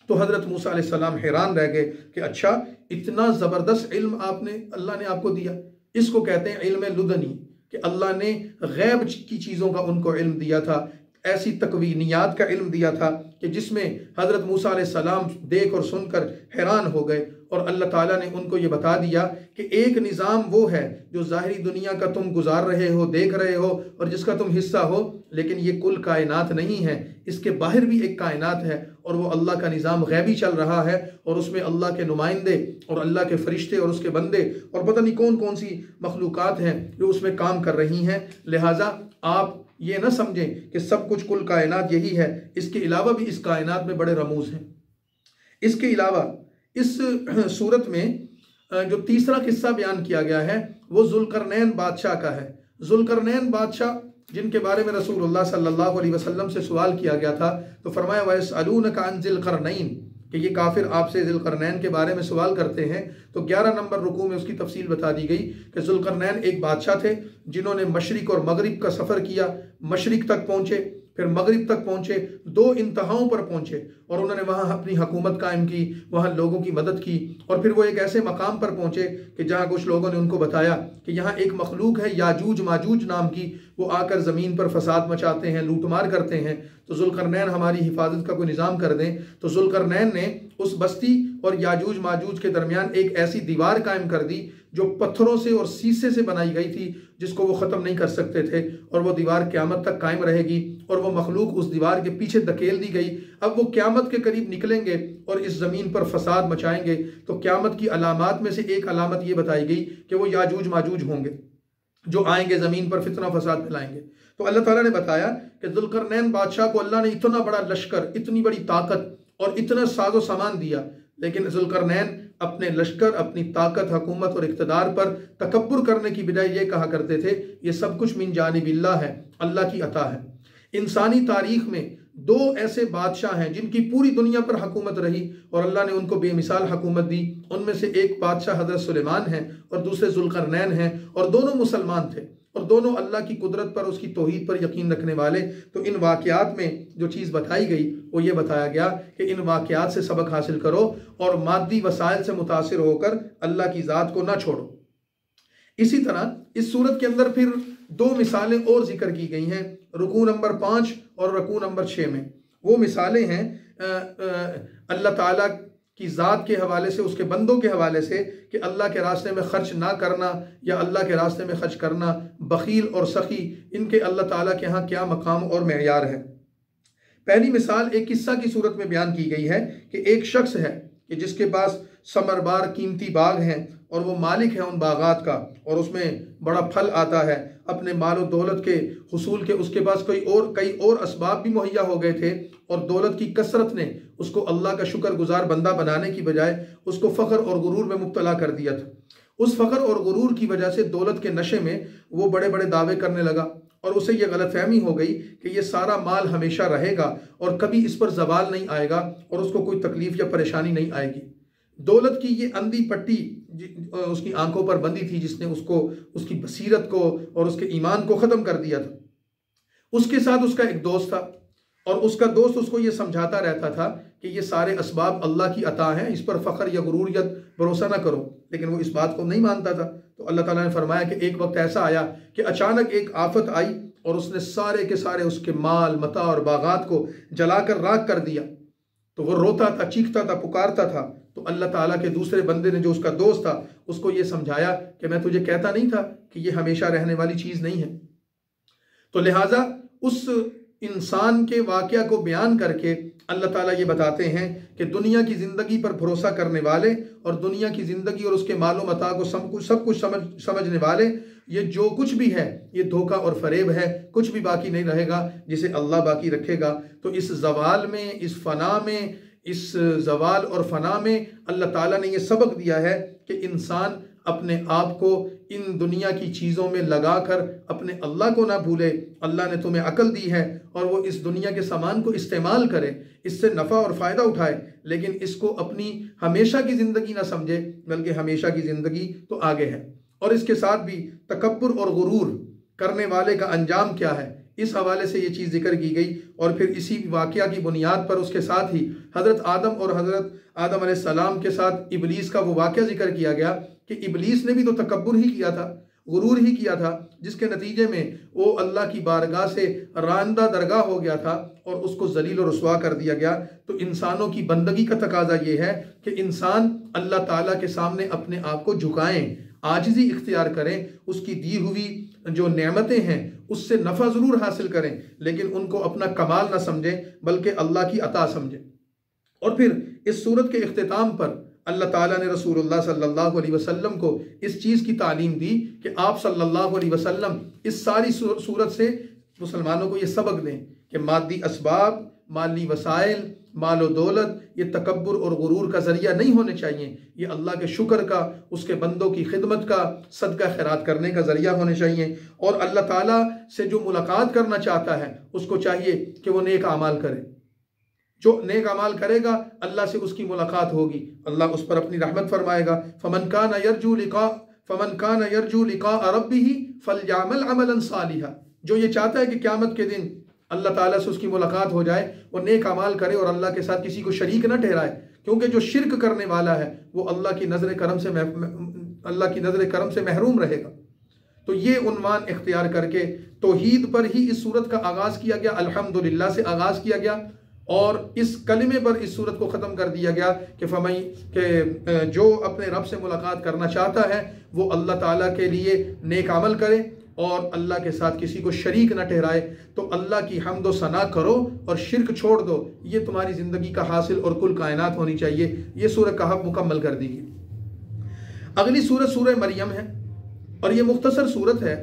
तो हज़रत मूसा अलैहिस्सलाम हैरान रह गए कि अच्छा, इतना ज़बरदस्त इल्म अल्लाह ने आपको दिया। इसको कहते हैं इल्म लुदनी, कि अल्लाह ने गैब की चीज़ों का उनको इल्म दिया था, ऐसी तकवीनियात का इल्म दिया था कि जिसमें हज़रत मूसा अलैहिस्सलाम देख और सुनकर हैरान हो गए। और अल्लाह ताला ने उनको ये बता दिया कि एक निज़ाम वो है जो ज़ाहिरी दुनिया का तुम गुजार रहे हो, देख रहे हो और जिसका तुम हिस्सा हो, लेकिन ये कुल कायनात नहीं है, इसके बाहर भी एक कायनात है और वो अल्लाह का निज़ाम गैबी चल रहा है। और उसमें अल्लाह के नुमाइंदे और अल्लाह के फरिश्ते और उसके बंदे और पता नहीं कौन कौन सी मखलूक़ात हैं जो उसमें काम कर रही हैं। लिहाजा आप ये ना समझें कि सब कुछ कुल कायनात यही है, इसके अलावा भी इस कायनात में बड़े रमूज हैं। इसके अलावा इस सूरत में जो तीसरा किस्सा बयान किया गया है वो ज़ुल्करनैन बादशाह का है। ज़ुल्करनैन बादशाह जिनके बारे में रसूलुल्लाह सल्लल्लाहु अलैहि वसल्लम से सवाल किया गया था, तो फरमाया वयसअलूनका अन ज़िलकरनैन, कि ये काफिर आपसे ज़ुल्करनैन के बारे में सवाल करते हैं। तो 11 नंबर रुकू में उसकी तफसील बता दी गई कि ज़ुल्करनैन एक बादशाह थे जिन्होंने मशरिक और मगरिब का सफ़र किया। मशरिक तक पहुँचे, फिर मगरिब तक पहुँचे, दो इंतहाओं पर पहुँचे और उन्होंने वहाँ अपनी हुकूमत कायम की, वहाँ लोगों की मदद की। और फिर वो एक ऐसे मकाम पर पहुँचे कि जहाँ कुछ लोगों ने उनको बताया कि यहाँ एक मखलूक है याजूज माजूज नाम की, वो आकर ज़मीन पर फसाद मचाते हैं, लूटमार करते हैं, तो ज़ुल्करनैन हमारी हिफाजत का कोई निज़ाम कर दें। तो ज़ुल्करनैन ने उस बस्ती और याजूज माजूज के दरमियान एक ऐसी दीवार कायम कर दी जो पत्थरों से और शीशे से बनाई गई थी, जिसको वो ख़त्म नहीं कर सकते थे। और वो दीवार क़यामत तक कायम रहेगी और वो मखलूक उस दीवार के पीछे धकेल दी गई। अब वो क़यामत के करीब निकलेंगे और इस ज़मीन पर फसाद मचाएंगे। तो क़यामत की अलामात में से एक अलामत ये बताई गई कि वो याजूज माजूज होंगे जो आएंगे, ज़मीन पर फितना फसाद फैलाएंगे। तो अल्लाह ताला ने बताया कि ज़ुल्करनैन बादशाह को अल्लाह ने इतना बड़ा लश्कर, इतनी बड़ी ताकत और इतना साजो सामान दिया, लेकिन ज़ुल्करनैन अपने लश्कर, अपनी ताकत, हुकूमत और इक़्तिदार पर तकब्बुर करने की बजाय ये कहा करते थे ये सब कुछ मिन जानिबिल्लाह है, अल्लाह की अता है। इंसानी तारीख में दो ऐसे बादशाह हैं जिनकी पूरी दुनिया पर हुकूमत रही और अल्लाह ने उनको बेमिसाल हुकूमत दी। उनमें से एक बादशाह हज़रत सुलेमान हैं और दूसरे ज़ुल्करनैन हैं, और दोनों मुसलमान थे और दोनों अल्लाह की कुदरत पर, उसकी तौहीद पर यकीन रखने वाले। तो इन वाक़यात में जो चीज़ बताई गई वो ये बताया गया कि इन वाक़यात से सबक हासिल करो और मादी वसाइल से मुतासिर होकर अल्लाह की ज़ात को ना छोड़ो। इसी तरह इस सूरत के अंदर फिर दो मिसालें और जिक्र की गई हैं, रुकू नंबर 5 और रुकू नंबर 6 में। वो मिसालें हैं अल्लाह ताला की ज़ात के हवाले से, उसके बंदों के हवाले से, कि अल्लाह के रास्ते में ख़र्च ना करना या अल्लाह के रास्ते में ख़र्च करना, बख़ील और सखी, इनके अल्लाह ताला के यहाँ क्या मकाम और मेयार है। पहली मिसाल एक किस्सा की सूरत में बयान की गई है कि एक शख्स है कि जिसके पास समरबार कीमती बाग हैं और वो मालिक है उन बागात का, और उसमें बड़ा फल आता है। अपने मालो दौलत के हुसूल के उसके पास कई और असबाब भी मुहैया हो गए थे, और दौलत की कसरत ने उसको अल्लाह का शुक्रगुजार बंदा बनाने की बजाय उसको फ़ख्र और गुरूर में मुब्तला कर दिया था। उस फ़ख्र और गुरूर की वजह से दौलत के नशे में वो बड़े बड़े दावे करने लगा और उसे ये गलतफहमी हो गई कि ये सारा माल हमेशा रहेगा और कभी इस पर ज़वाल नहीं आएगा और उसको कोई तकलीफ़ या परेशानी नहीं आएगी। दौलत की ये अंधी पट्टी उसकी आंखों पर बंदी थी, जिसने उसको, उसकी बसीरत को और उसके ईमान को ख़त्म कर दिया था। उसके साथ उसका एक दोस्त था और उसका दोस्त उसको ये समझाता रहता था कि ये सारे असबाब अल्लाह की अता हैं, इस पर फ़ख्र या गुरूर या भरोसा ना करो, लेकिन वो इस बात को नहीं मानता था। तो अल्लाह ताला ने फरमाया कि एक वक्त ऐसा आया कि अचानक एक आफत आई और उसने सारे के सारे उसके माल मता और बागात को जलाकर राख कर दिया। तो वो रोता था, चीखता था, पुकारता था। तो अल्लाह ताला के दूसरे बंदे ने, जो उसका दोस्त था, उसको ये समझाया कि मैं तुझे कहता नहीं था कि ये हमेशा रहने वाली चीज़ नहीं है। तो लिहाजा उस इंसान के वाक़या को बयान करके अल्लाह ताला ये बताते हैं कि दुनिया की ज़िंदगी पर भरोसा करने वाले और दुनिया की ज़िंदगी और उसके मालो मता को सब कुछ समझने वाले, ये जो कुछ भी है ये धोखा और फरेब है, कुछ भी बाकी नहीं रहेगा जिसे अल्लाह बाकी रखेगा। तो इस जवाल में, इस फ़ना में, इस जवाल और फ़ना में अल्लाह ताला ने ये सबक दिया है कि इंसान अपने आप को इन दुनिया की चीज़ों में लगाकर अपने अल्लाह को ना भूले। अल्लाह ने तुम्हें अकल दी है और वो इस दुनिया के सामान को इस्तेमाल करे, इससे नफ़ा और फ़ायदा उठाए, लेकिन इसको अपनी हमेशा की ज़िंदगी ना समझे, बल्कि हमेशा की ज़िंदगी तो आगे है। और इसके साथ भी तकब्बुर और गुरूर करने वाले का अंजाम क्या है, इस हवाले से ये चीज़ जिक्र की गई। और फिर इसी वाक़या की बुनियाद पर उसके साथ ही हज़रत आदम और हज़रत आदम अलैहिस्सलाम के साथ इबलीस का वो वाक़या जिक्र किया गया कि इबलीस ने भी तो तकब्बुर ही किया था, गुरूर ही किया था, जिसके नतीजे में वो अल्लाह की बारगाह से रांदा दरगाह हो गया था और उसको जलील और रुसवा कर दिया गया। तो इंसानों की बंदगी का तकाजा ये है कि इंसान अल्लाह ताला के सामने अपने आप को झुकाएं, आजिज़ी इख्तियार करें, उसकी दी हुई जो नेमतें हैं उससे नफ़ा ज़रूर हासिल करें, लेकिन उनको अपना कमाल ना समझें बल्कि अल्लाह की अता समझें। और फिर इस सूरत के इख्तिताम पर अल्लाह ताला ने रसूलुल्लाह सल्लल्लाहु अलैहि वसल्लम को इस चीज़ की तालीम दी कि आप सल्लल्लाहु अलैहि वसल्लम इस सारी सूरत से मुसलमानों को ये सबक दें कि मादी असबाब, माली वसाइल, मालो दौलत ये तकब्बुर और गुरूर का ज़रिया नहीं होने चाहिए, ये अल्लाह के शुक्र का, उसके बंदों की खिदमत का, सदका खैरात करने का ज़रिया होने चाहिए। और अल्लाह ताला से जो मुलाकात करना चाहता है उसको चाहिए कि वो नेक अमाल करे। जो नेक अमाल करेगा अल्लाह से उसकी मुलाकात होगी, अल्लाह उस पर अपनी रहमत फरमाएगा। फमन कान यरजू लिका रब्बिही फलयामल अमलन सालिहा, जो ये चाहता है कि क़यामत के दिन अल्लाह ताला से उसकी मुलाकात हो जाए, वो नेक अमाल करे और अल्लाह के साथ किसी को शरीक न ठहराए, क्योंकि जो शिरक करने वाला है वो अल्लाह की नज़र करम से महरूम रहेगा। तो ये उन्वान इख्तियार करके तौहीद पर ही इस सूरत का आगाज़ किया गया, अल्हम्दुलिल्लाह से आगाज़ किया गया और इस कलिमे पर इस सूरत को ख़त्म कर दिया गया कि जो अपने रब से मुलाकात करना चाहता है वो अल्लाह ताला के लिए नेक अमल करे और अल्लाह के साथ किसी को शरीक न ठहराए। तो अल्लाह की हम्द व सना करो और शिरक छोड़ दो, ये तुम्हारी ज़िंदगी का हासिल और कुल कायनात होनी चाहिए। ये सूरह कहफ मुकम्मल कर दी गई। अगली सूरत सूरह मरियम है और ये मुख्तसर सूरत है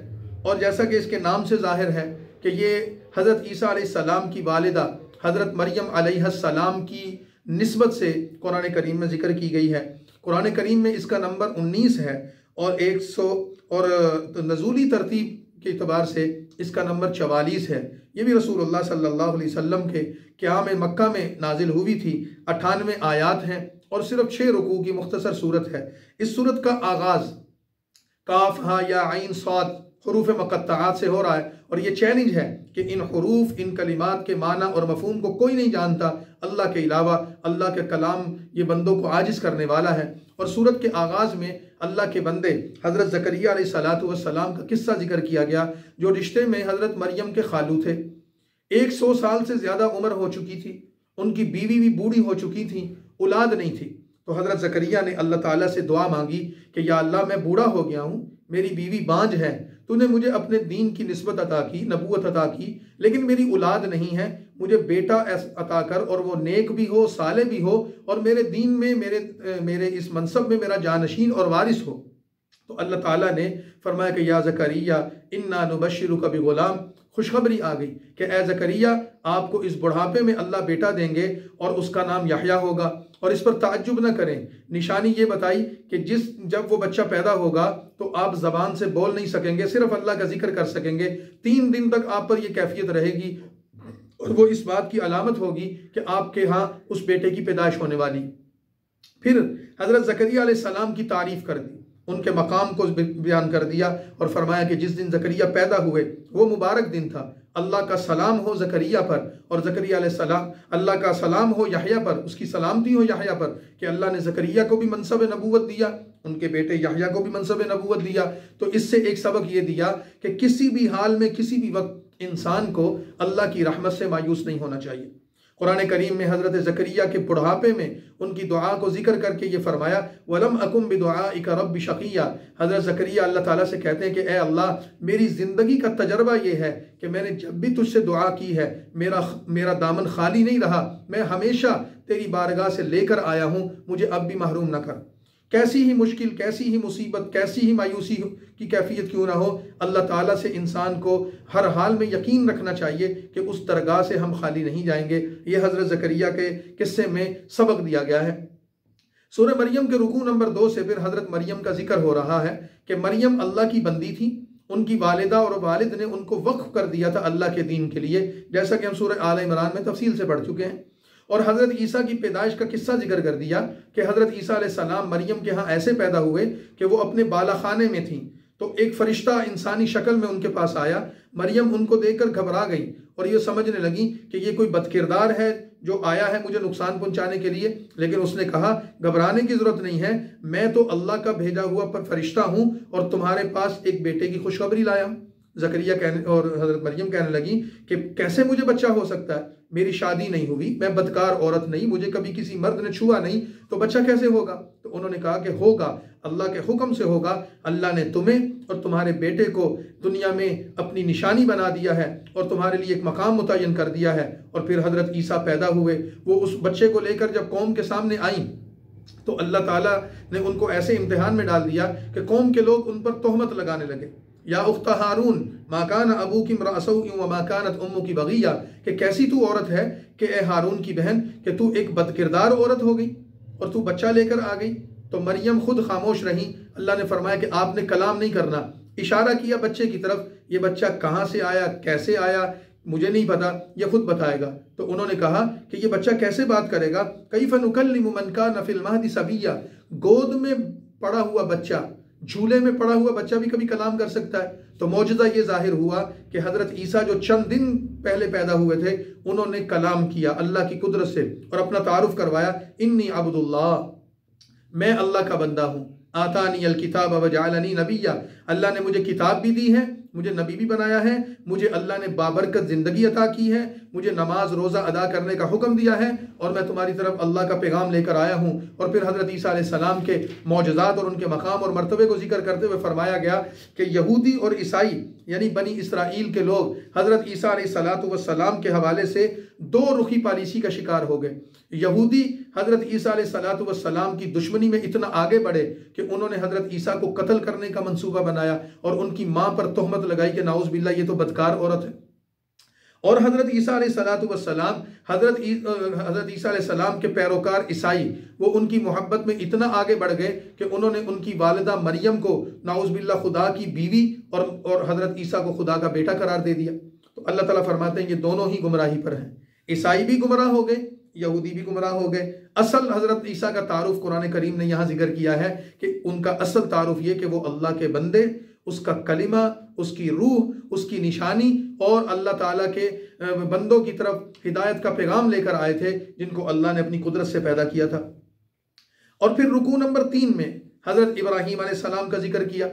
और जैसा कि इसके नाम से ज़ाहिर है कि ये हज़रत ईसा अलैहिस्सलाम की वालिदा हज़रत मरियम अलैहिस्सलाम की निस्बत से कुरान करीम में ज़िक्र की गई है। कुरान करीम में इसका नंबर 19 है और 100 और नज़ूली तरतीब के अतबार से इसका नंबर 44 है। ये भी रसूलुल्लाह सल्लल्लाहु अलैहि वसल्लम के क़याम मक्का में नाजिल हुई थी। 98 आयात हैं और सिर्फ 6 रुकू की मुख्तसर सूरत है। इस सूरत का आगाज़ काफ हा या आइन साद हरूफ मुक़त्तआत से हो रहा है और ये चैलेंज है कि इन हरूफ, इन कलिमात के माना और मफ़हूम को कोई नहीं जानता अल्लाह के अलावा। अल्लाह के कलाम ये बंदों को आजिज़ करने वाला है। और सूरत के आगाज़ में अल्लाह के बंदे हज़रत ज़करिया अलैहिस्सलाम का किस्सा जिक्र किया गया, जो रिश्ते में हज़रत मरियम के खालू थे। 100 साल से ज़्यादा उम्र हो चुकी थी, उनकी बीवी भी बूढ़ी हो चुकी थी, औलाद नहीं थी। तो हज़रत ज़करिया ने अल्लाह ताला से दुआ मांगी कि या अल्लाह, मैं बूढ़ा हो गया हूँ, मेरी बीवी बांझ है, तूने मुझे अपने दीन की निस्बत अता की, नबूवत अता की, लेकिन मेरी औलाद नहीं है, मुझे बेटा अता कर और वो नेक भी हो, साले भी हो और मेरे दीन में, मेरे इस मनसब में मेरा जानशीन और वारिस हो। तो अल्लाह ताला ने फरमाया कि या ज़करिया इन्ना नुबश्शिरुका बिग़ुलाम, खुशखबरी आ गई कि ए ज़करिया, आपको इस बुढ़ापे में अल्लाह बेटा देंगे और उसका नाम याह्या होगा। और इस पर ताज्जुब न करें, निशानी ये बताई कि जब वो बच्चा पैदा होगा तो आप ज़बान से बोल नहीं सकेंगे, सिर्फ अल्लाह का जिक्र कर सकेंगे। 3 दिन तक आप पर यह कैफियत रहेगी और वो इस बात की अलामत होगी कि आपके यहाँ उस बेटे की पैदाइश होने वाली। फिर हज़रत ज़करिया अलैहिस्सलाम की तारीफ़ कर दी, उनके मकाम को बयान कर दिया और फरमाया कि जिस दिन ज़करिया पैदा हुए वो मुबारक दिन था। अल्लाह का सलाम हो ज़करिया पर और ज़करिया अलैहिस्सलाम, अल्लाह का सलाम हो याह्या पर, उसकी सलामती हो याह्या पर कि अल्लाह ने ज़करिया को भी मनसब नबूवत दिया, उनके बेटे याह्या को भी मनसब नबूवत दिया। तो इससे एक सबक ये दिया कि किसी भी हाल में, किसी भी वक्त इंसान को अल्लाह की रहमत से मायूस नहीं होना चाहिए। कुरान करीम में हज़रत ज़करिया के बुढ़ापे में उनकी दुआ को जिक्र करके ये फरमाया, वलम अकुम बिदुआइका रब्बि शक़िया। हज़रत ज़करिया अल्लाह ताला से कहते हैं कि ए अल्लाह, मेरी ज़िंदगी का तजर्बा ये है कि मैंने जब भी तुझसे दुआ की है मेरा दामन खाली नहीं रहा, मैं हमेशा तेरी बारगाह से लेकर आया हूँ, मुझे अब भी महरूम न कर। कैसी ही मुश्किल, कैसी ही मुसीबत, कैसी ही मायूसी की कैफियत क्यों ना हो, अल्लाह ताला से इंसान को हर हाल में यकीन रखना चाहिए कि उस दरगाह से हम खाली नहीं जाएंगे। ये हज़रत ज़करिया के किस्से में सबक दिया गया है। सूरह मरियम के रुकू नंबर 2 से फिर हज़रत मरियम का जिक्र हो रहा है कि मरियम अल्लाह की बंदी थी, उनकी वालिदा और वालिद ने उनको वक्फ कर दिया था अल्लाह के दीन के लिए, जैसा कि हम सूरह आल इमरान में तफसील से पढ़ चुके हैं। और हज़रत ईसा की पैदाइश का किस्सा जिक्र कर दिया कि हज़रत ईसा अलैहिस्सलाम मरियम के यहाँ ऐसे पैदा हुए कि वो अपने बाला खाने में थी, तो एक फ़रिश्ता इंसानी शक्ल में उनके पास आया। मरियम उनको देखकर घबरा गई और ये समझने लगी कि ये कोई बदकिरदार है जो आया है मुझे नुकसान पहुंचाने के लिए। लेकिन उसने कहा, घबराने की ज़रूरत नहीं है, मैं तो अल्लाह का भेजा हुआ फ़रिश्ता हूँ और तुम्हारे पास एक बेटे की खुशखबरी लाया हूँ। ज़करिया कहने और हज़रत मरियम कहने लगी कि कैसे मुझे बच्चा हो सकता है, मेरी शादी नहीं हुई, मैं बदकार औरत नहीं, मुझे कभी किसी मर्द ने छुआ नहीं, तो बच्चा कैसे होगा। तो उन्होंने कहा कि होगा, अल्लाह के हुक्म से होगा। अल्लाह ने तुम्हें और तुम्हारे बेटे को दुनिया में अपनी निशानी बना दिया है और तुम्हारे लिए एक मकाम मुतय्यन कर दिया है। और फिर हज़रत ईसा पैदा हुए, वो उस बच्चे को लेकर जब कौम के सामने आई तो अल्लाह ताला ने उनको ऐसे इम्तिहान में डाल दिया कि कौम के लोग उन पर तोहमत लगाने लगे, या उख्ता हारून माकान अबू की मरासऊ माकानत उम्मू की बगिया, कि कैसी तू औरत है कि ए हारून की बहन कि तू एक बदकिरदार औरत हो गई और तू बच्चा लेकर आ गई। तो मरियम खुद खामोश रही। अल्लाह ने फरमाया कि आपने कलाम नहीं करना। इशारा किया बच्चे की तरफ, ये बच्चा कहाँ से आया, कैसे आया, मुझे नहीं पता, ये खुद बताएगा। तो उन्होंने कहा कि ये बच्चा कैसे बात करेगा, कैफ़ नुकल्लिमु मन कान फ़िल महदी सबiyya, गोद में पड़ा हुआ बच्चा, झूले में पड़ा हुआ बच्चा भी कभी कलाम कर सकता है। तो मौजज़ा ये जाहिर हुआ कि हज़रत ईसा जो चंद दिन पहले पैदा हुए थे, उन्होंने कलाम किया अल्लाह की कुदरत से और अपना तारुफ करवाया, इन्नी अब्दुल्लाह, मैं अल्लाह का बंदा हूँ। आतानी अल किताब व जअलनी नबिय्या, अल्लाह ने मुझे किताब भी दी है, मुझे नबी भी बनाया है, मुझे अल्लाह ने बाबरकत ज़िंदगी अता की है, मुझे नमाज रोज़ा अदा करने का हुक्म दिया है और मैं तुम्हारी तरफ अल्लाह का पैगाम लेकर आया हूँ। और फिर हज़रत ईसा अलैहिस्सलाम के मौजज़ात और उनके मकाम और मर्तबे को जिक्र करते हुए फरमाया गया कि यहूदी और ईसाई यानी बनी इसराइल के लोग हज़रत ईसा अलैहिस्सलाम के हवाले से दो रुखी पॉलिसी का शिकार हो गए। यहूदी हज़रत ईसा अलैहिस्सलाम की दुश्मनी में इतना आगे बढ़े कि उन्होंने हज़रत ईसा को कत्ल करने का मंसूबा बनाया और उनकी माँ पर तोहमत लगाई कि नाउज़ बिल्लाह ये तो बदकार औरत है। और हज़रत ईसा अलैहिस्सलाम हज़रत ईसा अलैहिस्सलाम के पैरोकार ईसाई वो उनकी मोहब्बत में इतना आगे बढ़ गए कि उन्होंने उनकी वालिदा मरियम को नाउज़ बिल्लाह खुदा की बीवी और हज़रत ईसा को खुदा का बेटा करार दे दिया। तो अल्लाह ताला फरमाते हैं ये दोनों ही गुमराही पर हैं। ईसाई भी गुमराह हो गए, यहूदी भी गुमराह हो गए। असल हज़रत ईसा का तारुफ कुरान करीम ने यहाँ जिक्र किया है कि उनका असल तारुफ ये कि वो अल्लाह के बंदे, उसका कलिमा, उसकी रूह, उसकी निशानी और अल्लाह ताला के बंदों की तरफ हिदायत का पैगाम लेकर आए थे जिनको अल्लाह ने अपनी कुदरत से पैदा किया था। और फिर रुकू नंबर 3 में हज़रत इब्राहीम अलैहिस्सलाम का जिक्र किया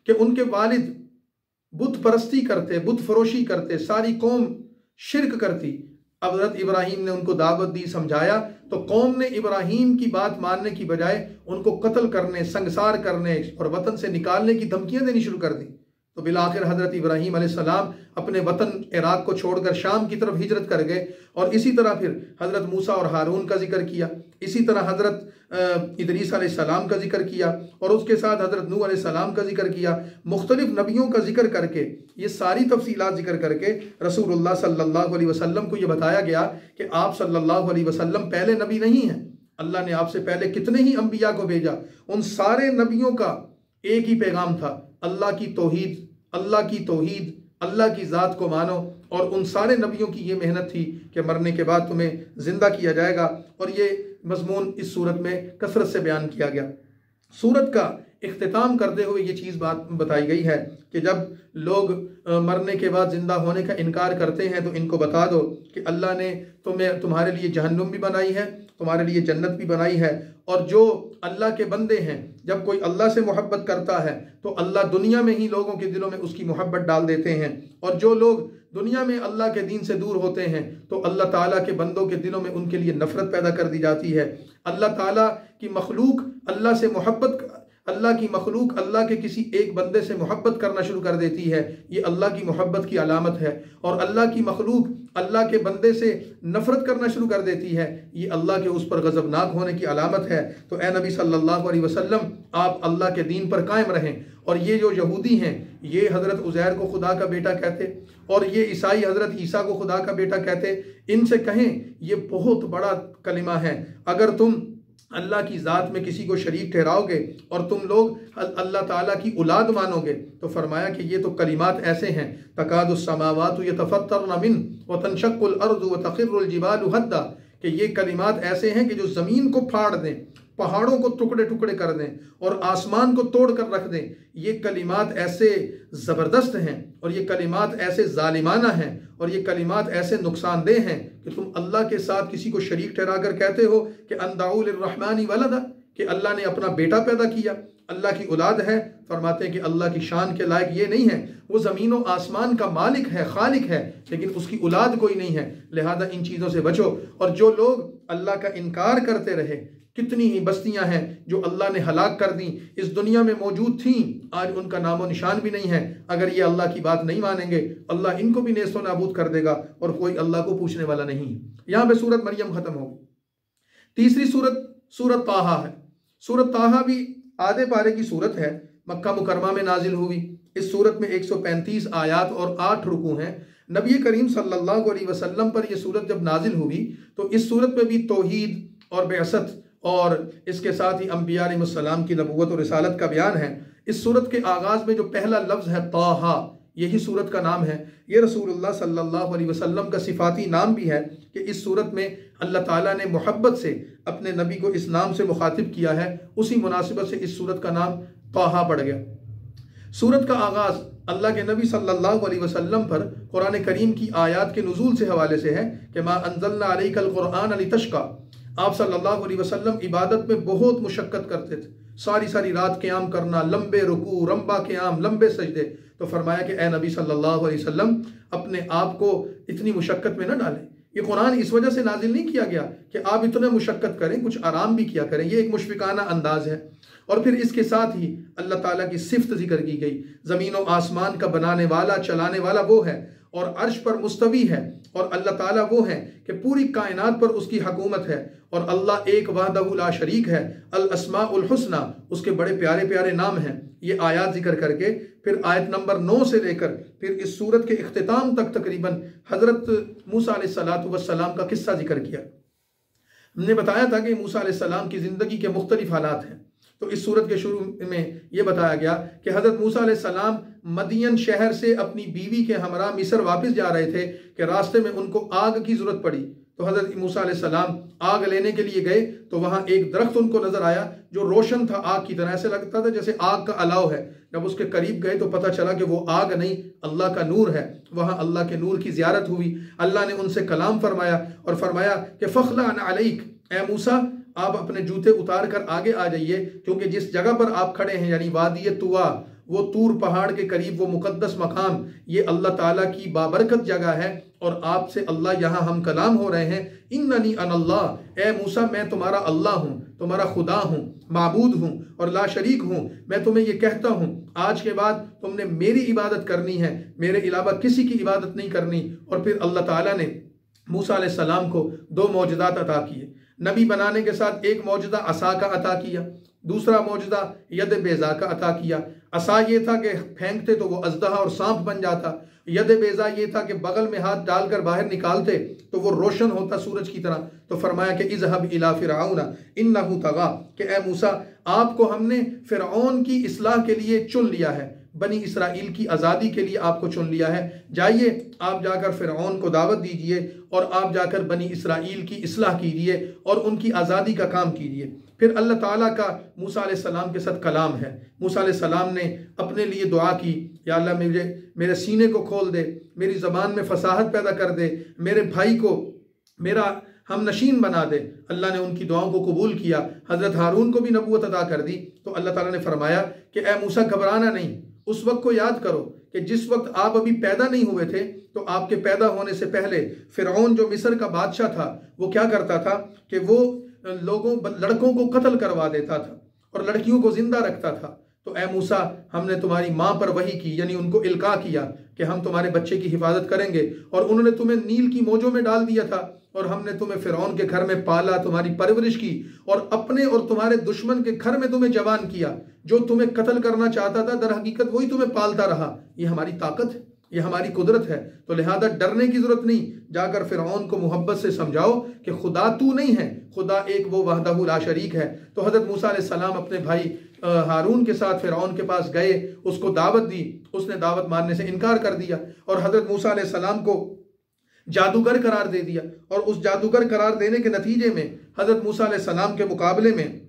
कि उनके वालिद बुत परस्ती करते, बुत फरोशी करते, सारी कौम शिरक करती। अब हज़रत इब्राहीम ने उनको दावत दी, समझाया, तो कौम ने इब्राहीम की बात मानने की बजाय उनको कत्ल करने, संगसार करने और वतन से निकालने की धमकियां देनी शुरू कर दी। तो बिलाखिर हज़रत इब्राहीम अलैहिस्सलाम अपने वतन इराक को छोड़कर शाम की तरफ हिजरत कर गए। और इसी तरह फिर हज़रत मूसा और हारून का जिक्र किया, इसी तरह हज़रत इदरीस अलैहिस्सलाम का जिक्र किया और उसके साथ हज़रत नूह अलैहिस्सलाम का जिक्र किया। मुख्तलिफ नबियों का जिक्र करके, ये सारी तफसीलात जिक्र करके रसूलुल्लाह सल्लल्लाहु अलैहि वसल्लम को ये बताया गया कि आप सल्लल्लाहु अलैहि वसल्लम पहले नबी नहीं हैं। अल्लाह ने आपसे पहले कितने ही अंबिया को भेजा, उन सारे नबियों का एक ही पैगाम था, अल्लाह की तौहीद, अल्लाह की तौहीद, अल्लाह की ज़ात को मानो। और उन सारे नबियों की ये मेहनत थी कि मरने के बाद तुम्हें ज़िंदा किया जाएगा। और ये मज़मून इस सूरत में कसरत से बयान किया गया। सूरत का इख्तिताम करते हुए ये चीज़ बात बताई गई है कि जब लोग मरने के बाद ज़िंदा होने का इनकार करते हैं तो इनको बता दो कि अल्लाह ने तुम्हारे लिए जहन्नुम भी बनाई है, तुम्हारे लिए जन्नत भी बनाई है। और जो अल्लाह के बंदे हैं, जब कोई अल्लाह से मोहब्बत करता है तो अल्लाह दुनिया में ही लोगों के दिलों में उसकी मोहब्बत डाल देते हैं। और जो लोग दुनिया में अल्लाह के दीन से दूर होते हैं तो अल्लाह ताला के बंदों के दिलों में उनके लिए नफरत पैदा कर दी जाती है। अल्लाह ताला की मखलूक अल्लाह से मोहब्बत, अल्लाह की मखलूक अल्लाह के किसी एक बंदे से मोहब्बत करना शुरू कर देती है, ये अल्लाह की मोहब्बत की अलामत है। और अल्लाह की मखलूक अल्लाह के बंदे से नफरत करना शुरू कर देती है, ये अल्लाह के उस पर गज़बनाक होने की अलामत है। तो ए नबी सल्लल्लाहु अलैहि वसल्लम, आप अल्लाह के दीन पर कायम रहें। और ये जो यहूदी हैं, ये हज़रत उज़ैर को खुदा का बेटा कहते, और ये ईसाई हज़रत ईसा को खुदा का बेटा कहते, इनसे कहें ये बहुत बड़ा कलिमा है। अगर तुम अल्लाह की ज़ात में किसी को शरीक ठहराओगे और तुम लोग अल्लाह ताला की औलाद मानोगे, तो फरमाया कि ये तो कलिमात ऐसे हैं, तकादुस समावातु यतफत्तरन मिन व तनशक्कुल अर्ज़ु व तखिर्रुल जिबालु हद्दा, कि ये कलिमात ऐसे हैं कि जो ज़मीन को फाड़ दें, पहाड़ों को टुकड़े टुकड़े कर दें और आसमान को तोड़ कर रख दें। ये कलिमात ऐसे ज़बरदस्त हैं और ये कलिमात ऐसे ज़ालिमाना हैं और ये कलिमात ऐसे नुकसानदेह हैं कि तुम अल्लाह के साथ किसी को शरीक ठहरा कर कहते हो कि अंदाउ लिर्रहमानी वलदा, कि अल्लाह ने अपना बेटा पैदा किया, अल्लाह की औलाद है। फरमाते हैं कि अल्लाह की शान के लायक ये नहीं है, वो ज़मीन व आसमान का मालिक है, खालिक है, लेकिन उसकी औलाद कोई नहीं है। लिहाजा इन चीज़ों से बचो। और जो लोग अल्लाह का इनकार करते रहे, कितनी ही बस्तियां हैं जो अल्लाह ने हलाक कर दी, इस दुनिया में मौजूद थीं, आज उनका नामो निशान भी नहीं है। अगर ये अल्लाह की बात नहीं मानेंगे, अल्लाह इनको भी नेस्तो नाबूद कर देगा और कोई अल्लाह को पूछने वाला नहीं। यहाँ पे सूरत मरियम खत्म होगी। तीसरी सूरत सूरत ताहा है। सूरत ताहा भी आधे पारे की सूरत है, मक्का मुकरमा में नाजिल हुई। इस सूरत में 135 आयात और 8 रुकू हैं। नबी करीम सल्लल्लाहु अलैहि वसल्लम पर यह सूरत जब नाजिल हुई तो इस सूरत में भी तौहीद और बेअसत और इसके साथ ही अंबिया अलैहिस्सलाम की नबूवत और रिसालत का बयान है। इस सूरत के आगाज़ में जो पहला लफ्ज़ है ताहा, यही सूरत का नाम है। ये रसूलुल्लाह सल्लल्लाहु अलैहि वसल्लम का सिफाती नाम भी है कि इस सूरत में अल्लाह ताला ने मोहब्बत से अपने नबी को इस नाम से मुखातिब किया है। उसी मुनासिबत से इस सूरत का नाम ताहा पड़ गया। सूरत का आगाज़ अल्लाह के नबी सल्लल्लाहु अलैहि वसल्लम पर कुरान करीम की आयात के नुज़ूल से हवाले से है कि मा अंज़लना अलैकल कुरआन लितश्क़ा। आप सल्लल्लाहु अलैहि वसल्लम इबादत में बहुत मुशक्क़त करते थे, सारी सारी रात क़याम करना, लंबे रुकू, लंबा क़याम, लंबे सजदे। तो फरमाया कि ए नबी सल्लल्लाहु अलैहि वसल्लम, अपने आप को इतनी मुशक्क़त में न डालें। ये कुरान इस वजह से नाजिल नहीं किया गया कि आप इतने मुशक्क़त करें, कुछ आराम भी किया करें। ये एक मुशफ़िकाना अंदाज़ है। और फिर इसके साथ ही अल्लाह ताला की सिफ़त ज़िक्र की गई। ज़मीन व आसमान का बनाने वाला, चलाने वाला वो है और अर्श पर मुस्तवी है। और अल्लाह ताला वो है कि पूरी कायनात पर उसकी हुकूमत है। और अल्लाह एक वहदहु ला शरीक है। अल अस्माउल हुस्ना, उसके बड़े प्यारे प्यारे नाम हैं। ये आयत जिक्र करके फिर आयत नंबर 9 से लेकर फिर इस सूरत के इख्तिताम तक तकरीबन हज़रत मूसा अलैहिस्सलातु वस्सलाम का किस्सा जिक्र किया। हमने बताया था कि मूसा अलैहिस्सलाम की ज़िंदगी के मुख्तलिफ हालात हैं। तो इस सूरत के शुरू में ये बताया गया कि हज़रत मूसा अलैहिस्सलाम मदियन शहर से अपनी बीवी के हमरा मिस्र वापस जा रहे थे कि रास्ते में उनको आग की ज़रूरत पड़ी। तो हज़रत मूसा अलैहिस्सलाम आग लेने के लिए गए तो वहाँ एक दरख्त उनको नज़र आया जो रोशन था, आग की तरह। ऐसे लगता था जैसे आग का अलाव है। जब उसके करीब गए तो पता चला कि वो आग नहीं, अल्लाह का नूर है। वहाँ अल्लाह के नूर की ज़ियारत हुई। अल्लाह ने उनसे कलाम फरमाया और फरमाया कि फ़ख़्लअन अलैक, ए मूसा आप अपने जूते उतार कर आगे आ जाइए, क्योंकि जिस जगह पर आप खड़े हैं यानी वादी तुवा, वो तूर पहाड़ के करीब वो मुकद्दस मकाम, ये अल्लाह ताला की बाबरकत जगह है और आपसे अल्लाह यहाँ हम कलाम हो रहे हैं। इन्ननी अनल्लाह, ए मूसा मैं तुम्हारा अल्लाह हूँ, तुम्हारा खुदा हूँ, माबूद हूँ और ला शरीक हूँ। मैं तुम्हें ये कहता हूँ आज के बाद तुमने मेरी इबादत करनी है, मेरे अलावा किसी की इबादत नहीं करनी। और फिर अल्लाह ताला ने मूसा अलैहिस्सलाम को 2 मौजज़ात अता किए। नबी बनाने के साथ एक मौजज़ा असा का अता किया, दूसरा मौजज़ा यद बेज़ा का अता किया। असा ये था कि फेंकते तो वो अज़दहा और सांप बन जाता। यद बेज़ा ये था कि बगल में हाथ डालकर बाहर निकालते तो वो रोशन होता सूरज की तरह। तो फरमाया कि इज़हब इला फ़िरऔन इन्नहु तग़ा, कि ए मूसा आपको हमने फ़िरऔन की इस्लाह के लिए चुन लिया है, बनी इसराइल की आज़ादी के लिए आपको चुन लिया है। जाइए आप जाकर फ़िरऔन को दावत दीजिए और आप जाकर बनी इसराइल की इस्लाह कीजिए और उनकी आज़ादी का काम कीजिए। फिर अल्लाह ताला का मूसा अलैहिस्सलाम के साथ कलाम है। मूसा अलैहिस्सलाम ने अपने लिए दुआ की, या अल्लाह मेरे सीने को खोल दे, मेरी ज़बान में फसाहत पैदा कर दे, मेरे भाई को मेरा हम नशीन बना दे। अल्लाह ने उनकी दुआओं को कबूल किया। हज़रत हारून को भी नबूवत अता कर दी। तो अल्लाह ताला ने फरमाया कि ए मूसा घबराना नहीं, उस वक्त को याद करो कि जिस वक्त आप अभी पैदा नहीं हुए थे, तो आपके पैदा होने से पहले फिरौन जो मिस्र का बादशाह था, वो क्या करता था कि वो लड़कों को कत्ल करवा देता था और लड़कियों को जिंदा रखता था। तो ए मूसा, हमने तुम्हारी माँ पर वही की, यानी उनको इल्का किया कि हम तुम्हारे बच्चे की हिफाजत करेंगे, और उन्होंने तुम्हें नील की मौजों में डाल दिया था, और हमने तुम्हें फिरौन के घर में पाला, तुम्हारी परवरिश की, और अपने और तुम्हारे दुश्मन के घर में तुम्हें जवान किया। जो तुम्हें कत्ल करना चाहता था, दर हकीकत वही तुम्हें पालता रहा। ये हमारी ताकत है, ये हमारी कुदरत है। तो लिहाजा डरने की जरूरत नहीं। जाकर फिरौन को मोहब्बत से समझाओ कि खुदा तू नहीं है, खुदा एक वो वहदहु ला शरीक है। तो हजरत मूसा अलैहिस्सलाम अपने भाई हारून के साथ फिरौन के पास गए, उसको दावत दी, उसने दावत मानने से इनकार कर दिया और हजरत मूसा अलैहिस्सलाम को जादूगर करार दे दिया। और उस जादूगर करार देने के नतीजे में हजरत मूसा अलैहिस्सलाम के मुकाबले में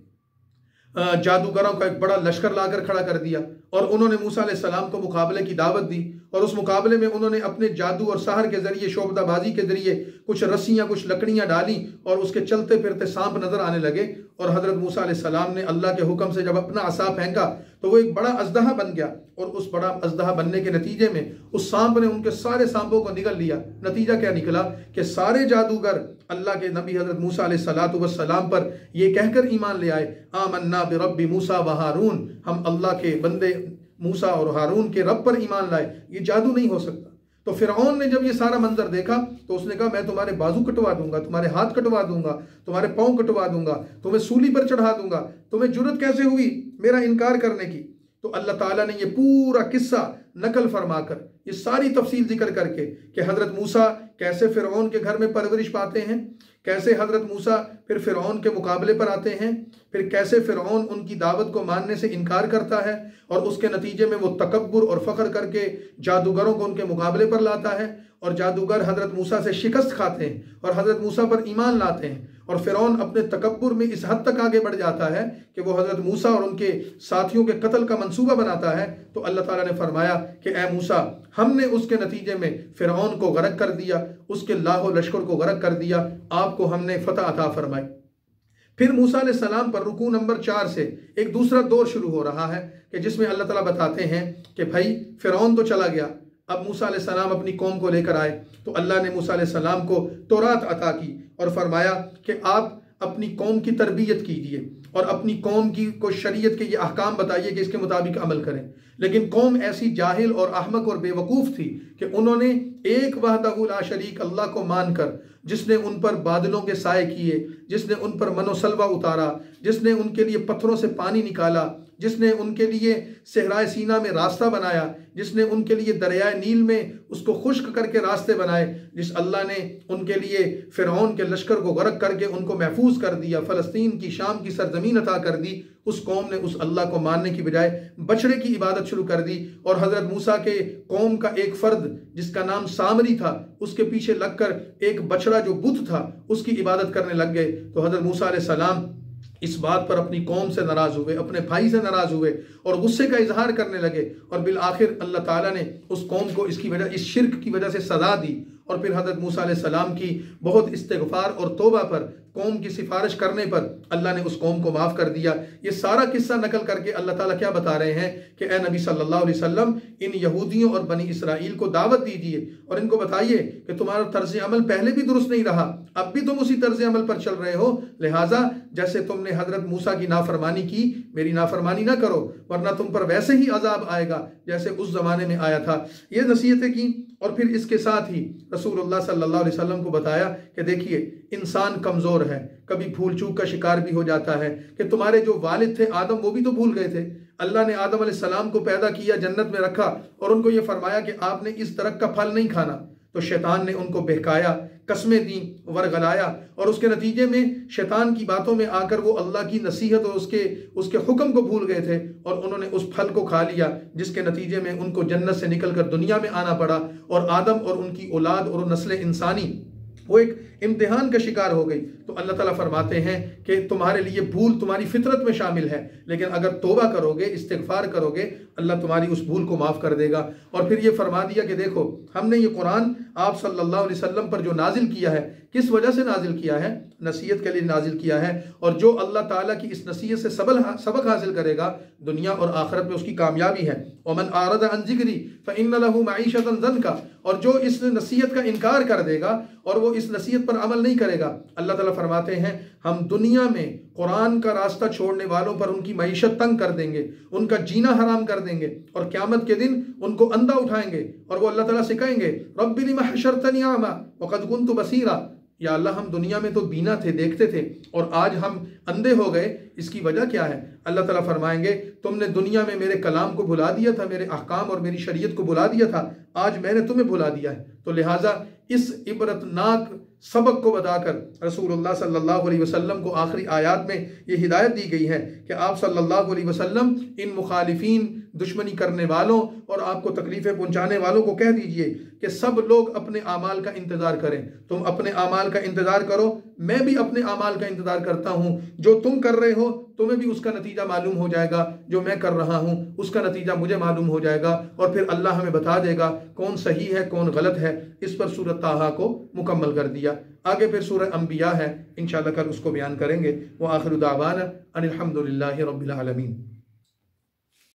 जादूगरों का एक बड़ा लश्कर लाकर खड़ा कर दिया, और उन्होंने मूसा अलैहिस्सलाम को मुकाबले की दावत दी। और उस मुकाबले में उन्होंने अपने जादू और सहर के जरिए, शोबदाबाजी के जरिए कुछ रस्सियां, कुछ लकड़ियां डाली, और उसके चलते फिरते सांप नजर आने लगे। और हजरत मूसा अलैहिस्सलाम ने अल्लाह के हुक्म से जब अपना असा फेंका तो वो एक बड़ा अजदहा बन गया, और उस बड़ा अजदहा बनने के नतीजे में उस सांप ने उनके सारे सांपों को निगल लिया। नतीजा क्या निकला कि सारे जादूगर अल्लाह के नबी हजरत मूसा अलैहिस्सलातु वस्सलाम पर ये कहकर ईमान ले आए, आमन्ना बिरब्बि मूसा व हारून, हम अल्लाह के बंदे मूसा और हारून के रब पर ईमान लाए। ये जादू नहीं हो सकता। तो फिरौन ने जब ये सारा मंजर देखा तो उसने कहा, मैं तुम्हारे बाजू कटवा दूंगा, तुम्हारे हाथ कटवा दूंगा, तुम्हारे पांव कटवा दूंगा, तुम्हें सूली पर चढ़ा दूंगा। तुम्हें जुर्रत कैसे हुई मेरा इनकार करने की? तो अल्लाह ताला ने ये पूरा किस्सा नकल फरमाकर, ये सारी तफसील जिक्र करके कि हजरत मूसा कैसे फिरौन के घर में परवरिश पाते हैं, कैसे हजरत मूसा फिर फिरौन के मुकाबले पर आते हैं, फिर कैसे फिरौन उनकी दावत को मानने से इनकार करता है, और उसके नतीजे में वो तकब्बुर और फख्र करके जादूगरों को उनके मुकाबले पर लाता है, और जादूगर हजरत मूसा से शिकस्त खाते हैं और हजरत मूसा पर ईमान लाते हैं। और फिरौन अपने तकब्बुर में इस हद तक आगे बढ़ जाता है कि वो हजरत मूसा और उनके साथियों के कत्ल का मंसूबा बनाता है। तो अल्लाह ताला ने फरमाया कि ए मूसा, हमने उसके नतीजे में फिरौन को गर्क कर दिया, उसके लाखों लश्कर को गर्क कर दिया, आपको हमने फतह अता फरमाई। फिर मूसा अलैहिस्सलाम पर रुकू नंबर 4 से एक दूसरा दौर शुरू हो रहा है कि जिसमें अल्लाह ताला बताते हैं कि भाई फिरौन तो चला गया, अब मूसा अलैहिस्सलाम अपनी कौम को लेकर आए। तो अल्लाह ने मूसा अलैहिस्सलाम को तौरात अता की और फरमाया कि आप अपनी कौम की तरबियत कीजिए और अपनी कौम की को शरीयत के ये अहकाम बताइए कि इसके मुताबिक अमल करें। लेकिन कौम ऐसी जाहिल और अहमक और बेवकूफ़ थी कि उन्होंने एक वहदहु ला शरीक अल्लाह को मानकर, जिसने उन पर बादलों के साए किए, जिसने उन पर मनोसलवा उतारा, जिसने उनके लिए पत्थरों से पानी निकाला, जिसने उनके लिए सहराए सीना में रास्ता बनाया, जिसने उनके लिए दरियाए नील में उसको खुश्क करके रास्ते बनाए, जिस अल्लाह ने उनके लिए फिरौन के लश्कर को गर्क करके उनको महफूज कर दिया, फ़लस्तीन की शाम की सरजमीन अता कर दी, उस कौम ने उस अल्लाह को मानने की बजाय बछड़े की इबादत शुरू कर दी। और हज़रत मूसा के कौम का एक फ़र्द जिसका नाम सामरी था, उसके पीछे लगकर एक बछड़ा जो बुत था उसकी इबादत करने लग गए। तो हज़रत मूसा अलैहिस्सलाम इस बात पर अपनी कौम से नाराज़ हुए, अपने भाई से नाराज़ हुए और गुस्से का इजहार करने लगे। और बिल आखिर अल्लाह ताला ने उस कौम को इसकी वजह, इस शिर्क की वजह से सज़ा दी। और फिर हज़रत मूसा अलैहिस्सलाम की बहुत इस्तिग़फ़ार और तौबा पर, कौम की सिफारिश करने पर अल्लाह ने उस कौम को माफ़ कर दिया। ये सारा किस्सा नकल करके अल्लाह ताला क्या बता रहे हैं कि ए नबी सल्लल्लाहु अलैहि वसल्लम, इन यहूदियों और बनी इसराइल को दावत दीजिए और इनको बताइए कि तुम्हारा तर्ज अमल पहले भी दुरुस्त नहीं रहा, अब भी तुम उसी तर्ज अमल पर चल रहे हो। लिहाजा जैसे तुमने हज़रत मूसा की नाफरमानी की, मेरी नाफरमानी ना करो, वरना तुम पर वैसे ही अजाब आएगा जैसे उस ज़माने में आया था। ये नसीहतें की। और फिर इसके साथ ही रसूलुल्लाह सल्लल्लाहु अलैहि वसल्लम को बताया कि देखिए, इंसान कमज़ोर है, कभी भूल चूक का शिकार भी हो जाता है। कि तुम्हारे जो वालिद थे आदम, वो भी तो भूल गए थे। अल्लाह ने आदम अलैहिस्सलाम को पैदा किया, जन्नत में रखा और उनको ये फरमाया कि आपने इस दरख्त का फल नहीं खाना। तो शैतान ने उनको बहकाया, कस्में दी, वरगलाया और उसके नतीजे में शैतान की बातों में आकर वो अल्लाह की नसीहत और उसके हुक्म को भूल गए थे और उन्होंने उस फल को खा लिया, जिसके नतीजे में उनको जन्नत से निकलकर दुनिया में आना पड़ा और आदम और उनकी औलाद और नस्ल इंसानी वो एक इम्तिहान का शिकार हो गई। तो अल्लाह ताला फरमाते हैं कि तुम्हारे लिए भूल तुम्हारी फितरत में शामिल है, लेकिन अगर तौबा करोगे, इस्तिग़फ़ार करोगे, अल्लाह तुम्हारी उस भूल को माफ़ कर देगा। और फिर ये फरमा दिया कि देखो, हमने ये कुरान आप सल्लल्लाहु अलैहि वसल्लम पर जो नाजिल किया है, किस वजह से नाजिल किया है? नसीहत के लिए नाजिल किया है। और जो अल्लाह ताला की इस नसीहत से सबक हासिल करेगा दुनिया और आखिरत में उसकी कामयाबी है। वमन आरद अन ज़िक्री फ़इन्न लहू मईशतन ज़न्का, और जो इस नसीहत का इनकार कर देगा और वो इस नसीहत पर अमल नहीं करेगा, अल्लाह ताला फरमाते हैं हम दुनिया में कुरान का रास्ता छोड़ने वालों पर उनकी मईशत तंग कर देंगे, उनका जीना हराम कर देंगे, और क़यामत के दिन उनको अंधा उठाएंगे और वो अल्लाह ताला से कहेंगे रब्बि लिमा हशरतनी अमा वक़द कुन्तु बसीरा, या अल्लाह हम दुनिया में तो बीना थे, देखते थे, और आज हम अंधे हो गए, इसकी वजह क्या है? अल्लाह ताला फरमाएंगे तुमने दुनिया में मेरे कलाम को भुला दिया था, मेरे अहकाम और मेरी शरीयत को भुला दिया था, आज मैंने तुम्हें भुला दिया है। तो लिहाजा इस इबरतनाक सबक को बताकर रसूलुल्लाह सल्लल्लाहु अलैहि वसल्लम को आखिरी आयत में ये हिदायत दी गई है कि आप सल्लल्लाहु अलैहि वसल्लम इन मुखालिफीन, दुश्मनी करने वालों और आपको तकलीफ़ें पहुंचाने वालों को कह दीजिए कि सब लोग अपने आमाल का इंतज़ार करें। तुम अपने आमाल का इंतज़ार करो, मैं भी अपने आमाल का इंतज़ार करता हूँ। जो तुम कर रहे हो तुम्हें भी उसका नतीजा मालूम हो जाएगा, जो मैं कर रहा हूँ उसका नतीजा मुझे मालूम हो जाएगा, और फिर अल्लाह हमें बता देगा कौन सही है कौन गलत है। इस पर सूरत ताहा को मुकम्मल कर दिया। आगे फिर सूरह अंबिया है, इंशाअल्लाह कल उसको बयान करेंगे। व आखिरु दावाना अनिल हम्दुलिल्लाहि रब्बिल आलमीन।